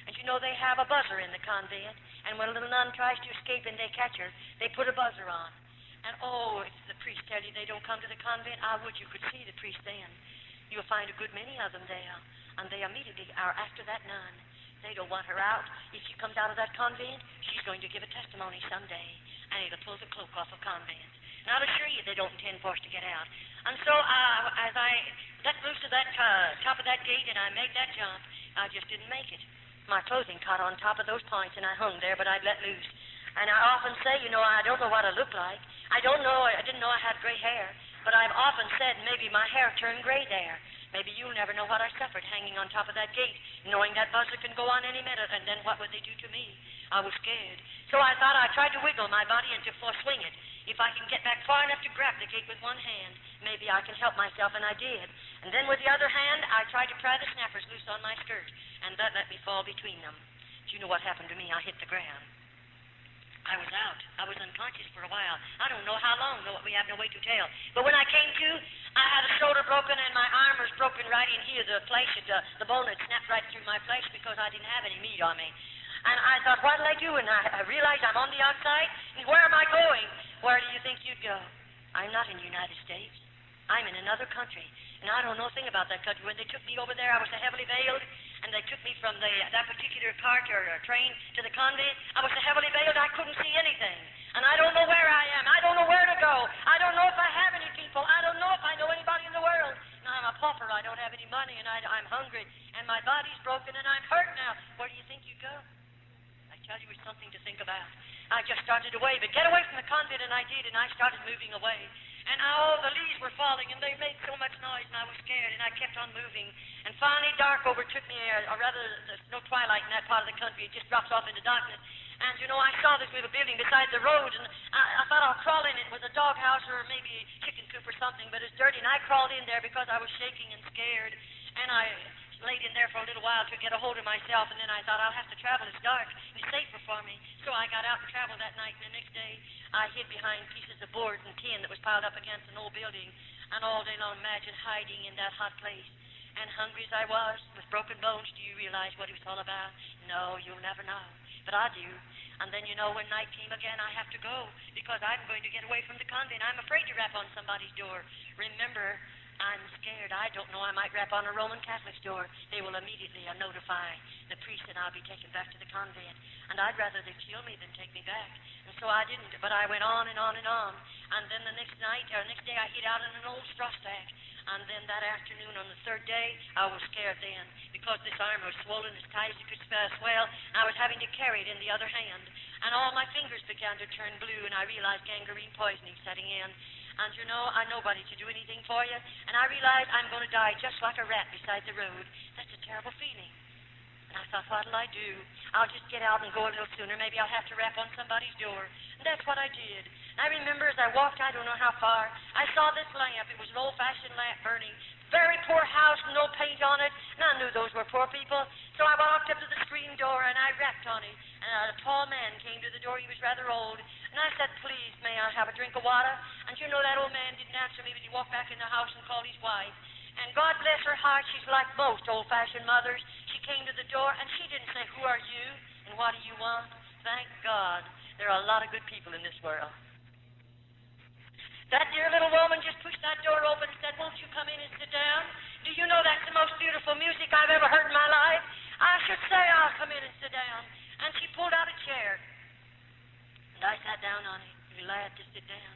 And they have a buzzer in the convent. And when a little nun tries to escape and they catch her, they put a buzzer on. And if the priest tell you they don't come to the convent, I would you could see the priest then. You'll find a good many of them there. And they immediately are after that nun. They don't want her out. If she comes out of that convent, she's going to give a testimony someday. And it'll pull the cloak off of convents. And I'll assure you they don't intend for us to get out. And so as I let loose of that top of that gate and I made that jump, I just didn't make it. My clothing caught on top of those points and I hung there, but I'd let loose. And I often say, I don't know what I look like. I didn't know I had gray hair. But I've often said maybe my hair turned gray there. Maybe you'll never know what I suffered hanging on top of that gate, knowing that buzzer can go on any minute, and then what would they do to me? I was scared. So I thought I tried to wiggle my body and to swing it. If I can get back far enough to grab the gate with one hand, maybe I can help myself, and I did. And then with the other hand, I tried to pry the snappers loose on my skirt, and that let me fall between them. Do you know what happened to me? I hit the ground. I was out. I was unconscious for a while. I don't know how long, though we have no way to tell. But when I came to, I had a shoulder broken and my arm was broken right in here. The flesh, the bone had snapped right through my flesh because I didn't have any meat on me. And I thought, what'll I do? And I realized I'm on the outside. And where am I going? Where do you think you'd go? I'm not in the United States. I'm in another country. And I don't know a thing about that country. When they took me over there, I was so heavily veiled. And they took me from that particular cart or train to the convent. I was so heavily veiled I couldn't see anything. And I don't know where I am. I don't know where to go. I don't know if I have any people. I don't know if I know anybody in the world. Now, I'm a pauper. I don't have any money, and I'm hungry. And my body's broken, and I'm hurt now. Where do you think you'd go? I tell you, it's something to think about. I just started away, but get away from the convent, and I did, and I started moving away. And all the leaves were falling, and they made so much noise, and I was scared, and I kept on moving. And finally, dark overtook me, or rather, there's no twilight in that part of the country. It just drops off into darkness. And, I saw this little building beside the road, and I thought I'll crawl in it. It was a doghouse or maybe a chicken coop or something, but it's dirty, and I crawled in there because I was shaking and scared. And I laid in there for a little while to get a hold of myself, and then I thought I'll have to travel. It's dark, and it's safer for me. So I got out and traveled that night, and the next day I hid behind pieces of board and tin that was piled up against an old building, and all day long imagine hiding in that hot place. And hungry as I was, with broken bones, do you realize what it was all about? No, you'll never know. But I do. And then, when night came again, I have to go, because I'm going to get away from the convent. I'm afraid to rap on somebody's door. Remember, I'm scared. I don't know. I might rap on a Roman Catholic's door. They will immediately notify the priest, and I'll be taken back to the convent. And I'd rather they kill me than take me back. And so I didn't. But I went on and on and on. And then the next day, I hid out in an old straw stack. And then that afternoon, on the third day, I was scared then, because this arm was swollen as tight as it could swell. And I was having to carry it in the other hand. And all my fingers began to turn blue, and I realized gangrene poisoning setting in. And I nobody to do anything for you. And I realized I'm going to die just like a rat beside the road. That's a terrible feeling. And I thought, what'll I do? I'll just get out and go a little sooner. Maybe I'll have to rap on somebody's door. And that's what I did. And I remember as I walked, I don't know how far, I saw this lamp. It was an old-fashioned lamp burning. Very poor house, no paint on it. And I knew those were poor people. So I walked up to the screen door, and I rapped on it. And a tall man came to the door. He was rather old. And I said, please, may I have a drink of water? And that old man didn't answer me, but he walked back in the house and called his wife. And God bless her heart, she's like most old-fashioned mothers. She came to the door, and she didn't say, who are you, and what do you want? Thank God. There are a lot of good people in this world. That dear little woman just pushed that door open and said, won't you come in and sit down? Do you know that's the most beautiful music I've ever heard in my life? I should say I'll come in and sit down. And she pulled out a chair. And I sat down on it, glad to sit down.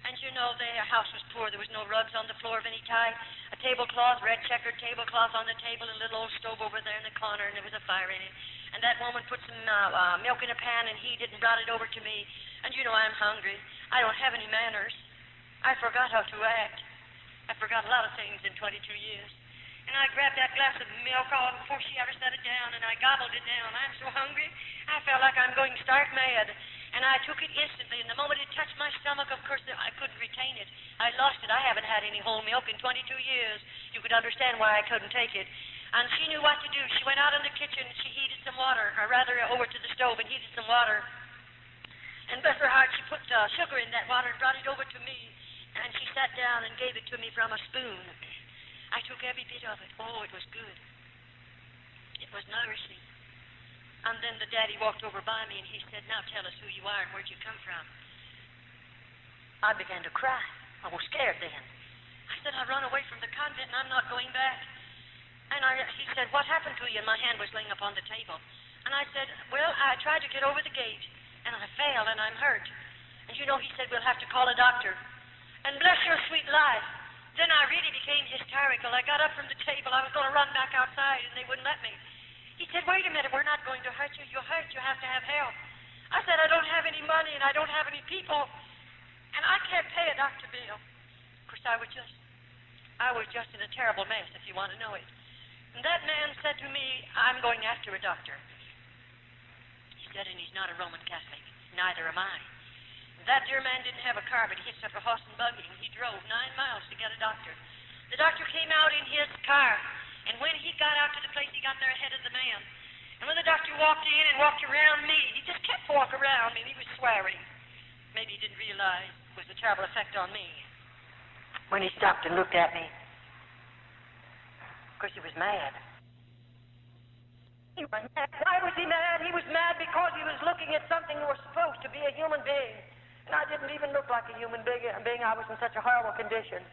And you know, their house was poor. There was no rugs on the floor of any type. A tablecloth, red checkered tablecloth on the table, a little old stove over there in the corner, and there was a fire in it. And that woman put some milk in a pan and heated and brought it over to me. And you know, I'm hungry. I don't have any manners. I forgot how to act. I forgot a lot of things in 22 years. And I grabbed that glass of milk all before she ever set it down, and I gobbled it down. I'm so hungry, I felt like I'm going stark mad. And I took it instantly, and the moment it touched my stomach, of course, I couldn't retain it. I lost it. I haven't had any whole milk in 22 years. You could understand why I couldn't take it. And she knew what to do. She went out in the kitchen, and she heated some water, or rather over to the stove and heated some water. And bless her heart, she put sugar in that water and brought it over to me. And she sat down and gave it to me from a spoon. I took every bit of it. Oh, it was good. It was nourishing. And then the daddy walked over by me and he said, now tell us who you are and where'd you come from. I began to cry. I was scared then. I said, I run away from the convent and I'm not going back. And he said, what happened to you? And my hand was laying upon the table. And I said, well, I tried to get over the gate and I failed and I'm hurt. And you know, he said, we'll have to call a doctor. And bless your sweet life. Then I really became hysterical. I got up from the table. I was going to run back outside and they wouldn't let me. He said, wait a minute, we're not going to hurt you. You're hurt. You have to have help. I said, I don't have any money and I don't have any people. And I can't pay a doctor bill. Of course, I was just in a terrible mess, if you want to know it. And that man said to me, I'm going after a doctor. He said, and he's not a Roman Catholic. Neither am I. That dear man didn't have a car, but he hitched up a horse and buggy, and he drove 9 miles to get a doctor. The doctor came out in his car. And when he got out to the place, he got there ahead of the man. And when the doctor walked in and walked around me, he just kept walking around me, and he was swearing. Maybe he didn't realize it was a terrible effect on me. When he stopped and looked at me, of course, he was mad. He was mad. Why was he mad? He was mad because he was looking at something that was supposed to be a human being. And I didn't even look like a human being. I was in such a horrible condition.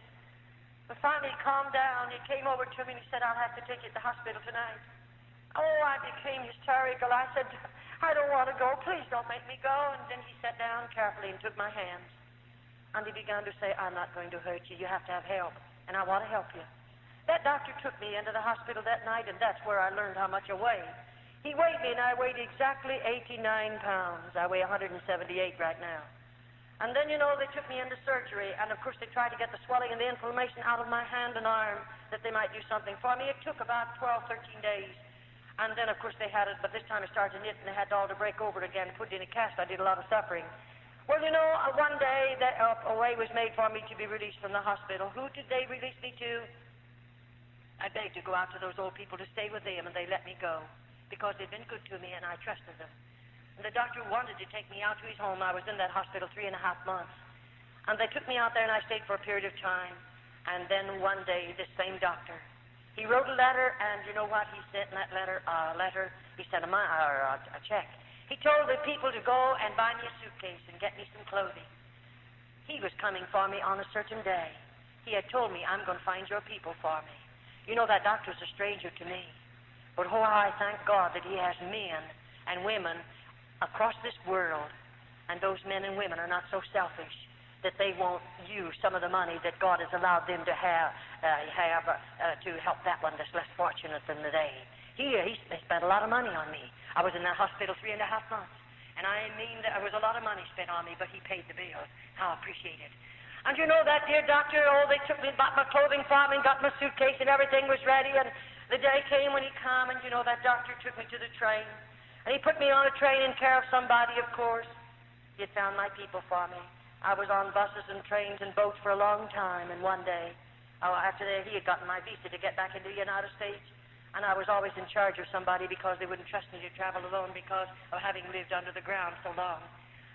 But finally, he calmed down. He came over to me and he said, I'll have to take you to the hospital tonight. Oh, I became hysterical. I said, I don't want to go. Please don't make me go. And then he sat down carefully and took my hands. And he began to say, I'm not going to hurt you. You have to have help. And I want to help you. That doctor took me into the hospital that night, and that's where I learned how much I weighed. He weighed me, and I weighed exactly 89 pounds. I weigh 178 right now. And then, you know, they took me into surgery, and of course they tried to get the swelling and the inflammation out of my hand and arm, that they might do something for me. It took about 12, 13 days. And then, of course, they had it, but this time it started to knit, and they had it all to break over it again and put it in a cast. I did a lot of suffering. Well, you know, one day a way was made for me to be released from the hospital. Who did they release me to? I begged to go out to those old people to stay with them, and they let me go because they'd been good to me, and I trusted them. And the doctor wanted to take me out to his home. I was in that hospital 3.5 months. And they took me out there, and I stayed for a period of time. And then one day, this same doctor, he wrote a letter, and you know what he said in that letter? He sent a check. He told the people to go and buy me a suitcase and get me some clothing. He was coming for me on a certain day. He had told me, I'm going to find your people for me. You know, that doctor's a stranger to me. But oh, I thank God that he has men and women across this world, and those men and women are not so selfish that they won't use some of the money that God has allowed them to have to help that one that's less fortunate than they. He spent a lot of money on me. I was in that hospital 3.5 months, and I mean there was a lot of money spent on me, but he paid the bill. How I appreciate it. And you know that dear doctor, they took me, bought my clothing for me, got my suitcase, and everything was ready, and the day came when he came, and you know that doctor took me to the train. And he put me on a train in care of somebody, of course. He had found my people for me. I was on buses and trains and boats for a long time, and one day, after that, he had gotten my visa to get back into the United States, and I was always in charge of somebody because they wouldn't trust me to travel alone because of having lived under the ground so long.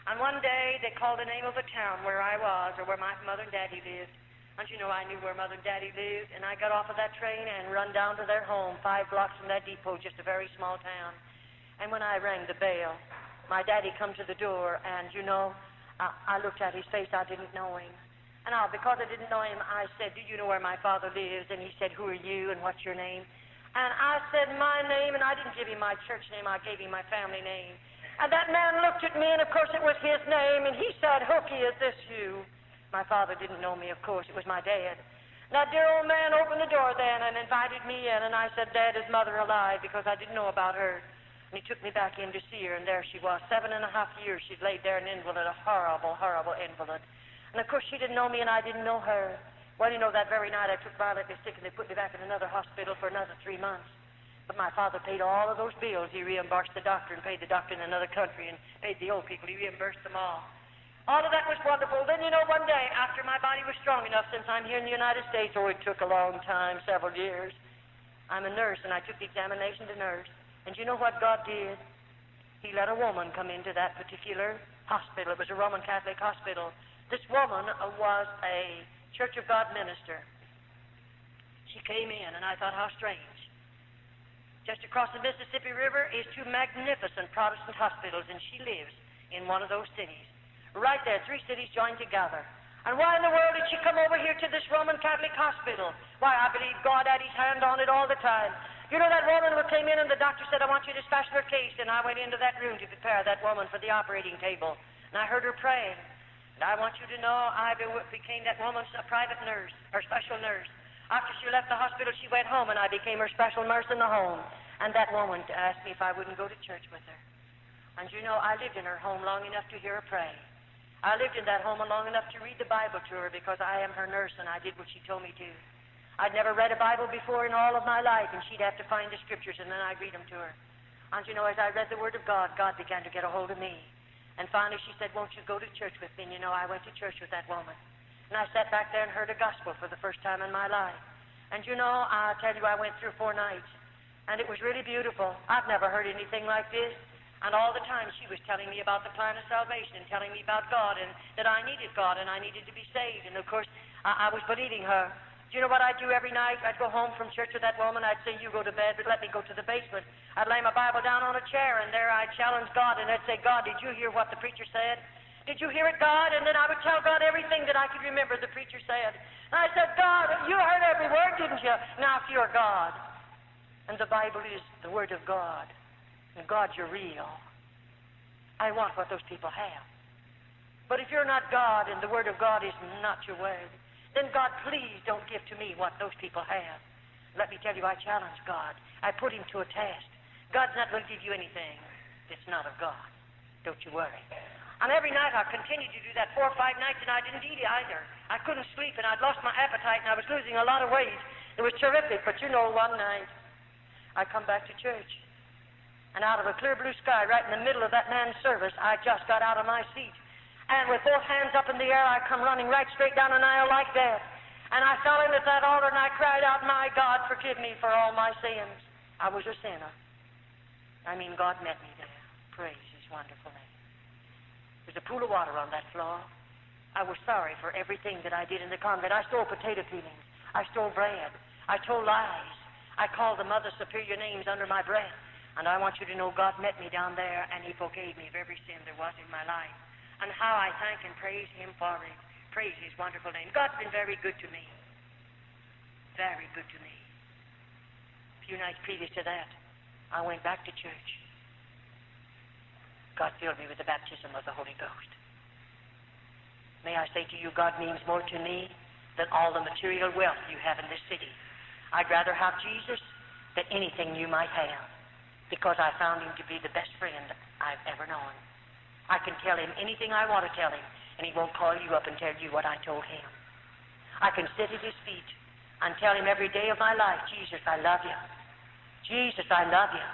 And one day, they called the name of the town where I was, or where my mother and daddy lived. And you know, I knew where Mother and Daddy lived, and I got off of that train and run down to their home, 5 blocks from that depot, just a very small town. And when I rang the bell, my daddy come to the door, and you know, I looked at his face. I didn't know him. And because I didn't know him, I said, do you know where my father lives? And he said, who are you, and what's your name? And I said, my name, and I didn't give him my church name. I gave him my family name. And that man looked at me, and of course it was his name, and he said, Hooky, is this you? My father didn't know me, of course. It was my dad. That dear old man opened the door then and invited me in, and I said, Dad, is Mother alive? Because I didn't know about her. And he took me back in to see her, and there she was. 7.5 years she'd laid there an invalid, a horrible, horrible invalid. And, of course, she didn't know me, and I didn't know her. Well, you know, that very night I took violently sick, and they put me back in another hospital for another 3 months. But my father paid all of those bills. He reimbursed the doctor and paid the doctor in another country and paid the old people. He reimbursed them all. All of that was wonderful. Then, you know, one day, after my body was strong enough, since I'm here in the United States, oh, it took a long time, several years. I'm a nurse, and I took the examination to nurse. And you know what God did? He let a woman come into that particular hospital. It was a Roman Catholic hospital. This woman was a Church of God minister. She came in, and I thought, how strange. Just across the Mississippi River is 2 magnificent Protestant hospitals, and she lives in one of those cities. Right there, 3 cities joined together. And why in the world did she come over here to this Roman Catholic hospital? Why, I believe God had his hand on it all the time. You know that woman who came in and the doctor said, I want you to dispatch her case, and I went into that room to prepare that woman for the operating table. And I heard her praying. And I want you to know I became that woman's private nurse, her special nurse. After she left the hospital, she went home, and I became her special nurse in the home. And that woman asked me if I wouldn't go to church with her. And you know, I lived in her home long enough to hear her pray. I lived in that home long enough to read the Bible to her because I am her nurse and I did what she told me to. I'd never read a Bible before in all of my life, and she'd have to find the scriptures, and then I'd read them to her. And you know, as I read the Word of God, God began to get a hold of me. And finally she said, won't you go to church with me? And you know, I went to church with that woman. And I sat back there and heard a gospel for the first time in my life. And you know, I'll tell you, I went through 4 nights. And it was really beautiful. I've never heard anything like this. And all the time she was telling me about the plan of salvation and telling me about God and that I needed God and I needed to be saved. And, of course, I was believing her. Do you know what I'd do every night? I'd go home from church with that woman. I'd say, you go to bed, but let me go to the basement. I'd lay my Bible down on a chair, and there I'd challenge God, and I'd say, God, did you hear what the preacher said? Did you hear it, God? And then I would tell God everything that I could remember the preacher said. And I said, God, you heard every word, didn't you? Now, if you're God, and the Bible is the Word of God, and God, you're real, I want what those people have. But if you're not God and the Word of God is not your Word, then God, please don't give to me what those people have. Let me tell you, I challenge God. I put him to a test. God's not going to give you anything that's not of God. Don't you worry. And every night I continued to do that 4 or 5 nights, and I didn't eat either. I couldn't sleep, and I'd lost my appetite, and I was losing a lot of weight. It was terrific, but you know, one night I come back to church, and out of a clear blue sky, right in the middle of that man's service, I just got out of my seat. And with both hands up in the air, I come running right straight down an aisle like that. And I fell in at that altar, and I cried out, my God, forgive me for all my sins. I was a sinner. I mean, God met me there. Praise his wonderful name. There's a pool of water on that floor. I was sorry for everything that I did in the convent. I stole potato peelings. I stole bread. I told lies. I called the Mother Superior names under my breath. And I want you to know God met me down there, and he forgave me of every sin there was in my life. And how I thank and praise him for it. Praise his wonderful name. God's been very good to me. Very good to me. A few nights previous to that, I went back to church. God filled me with the baptism of the Holy Ghost. May I say to you, God means more to me than all the material wealth you have in this city. I'd rather have Jesus than anything you might have, because I found him to be the best friend I've ever known. I can tell him anything I want to tell him, and he won't call you up and tell you what I told him. I can sit at his feet and tell him every day of my life, Jesus, I love you. Jesus, I love you.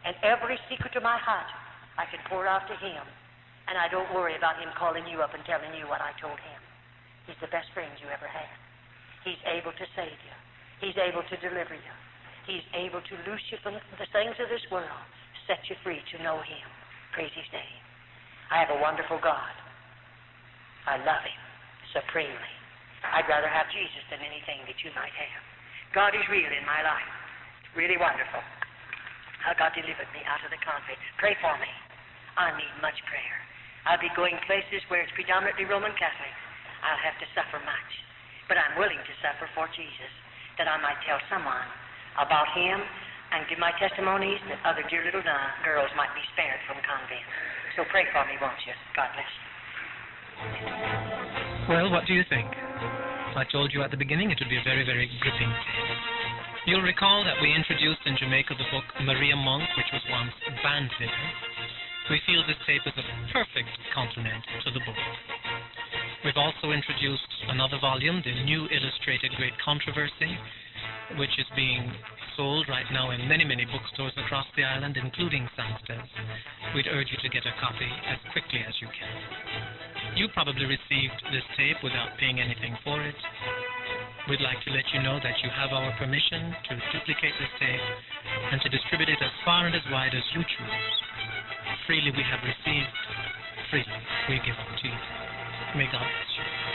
And every secret of my heart, I can pour out to him, and I don't worry about him calling you up and telling you what I told him. He's the best friend you ever had. He's able to save you. He's able to deliver you. He's able to loose you from the things of this world, set you free to know him. Praise his name. I have a wonderful God. I love him supremely. I'd rather have Jesus than anything that you might have. God is real in my life. It's really wonderful how God delivered me out of the convent. Pray for me. I need much prayer. I'll be going places where it's predominantly Roman Catholic. I'll have to suffer much. But I'm willing to suffer for Jesus, that I might tell someone about him and give my testimonies that other dear little girls might be spared from convent. So pray for me, won't you? God bless you. Well, what do you think? I told you at the beginning it would be a very, very gripping tape. You'll recall that we introduced in Jamaica the book Maria Monk, which was once banned there. We feel this tape is a perfect complement to the book. We've also introduced another volume, the New Illustrated Great Controversy, which is being sold right now in many, many bookstores across the island, including Sansta's. We'd urge you to get a copy as quickly as you can. You probably received this tape without paying anything for it. We'd like to let you know that you have our permission to duplicate this tape and to distribute it as far and as wide as you choose. Freely we have received, freely we give it to you. May God bless you.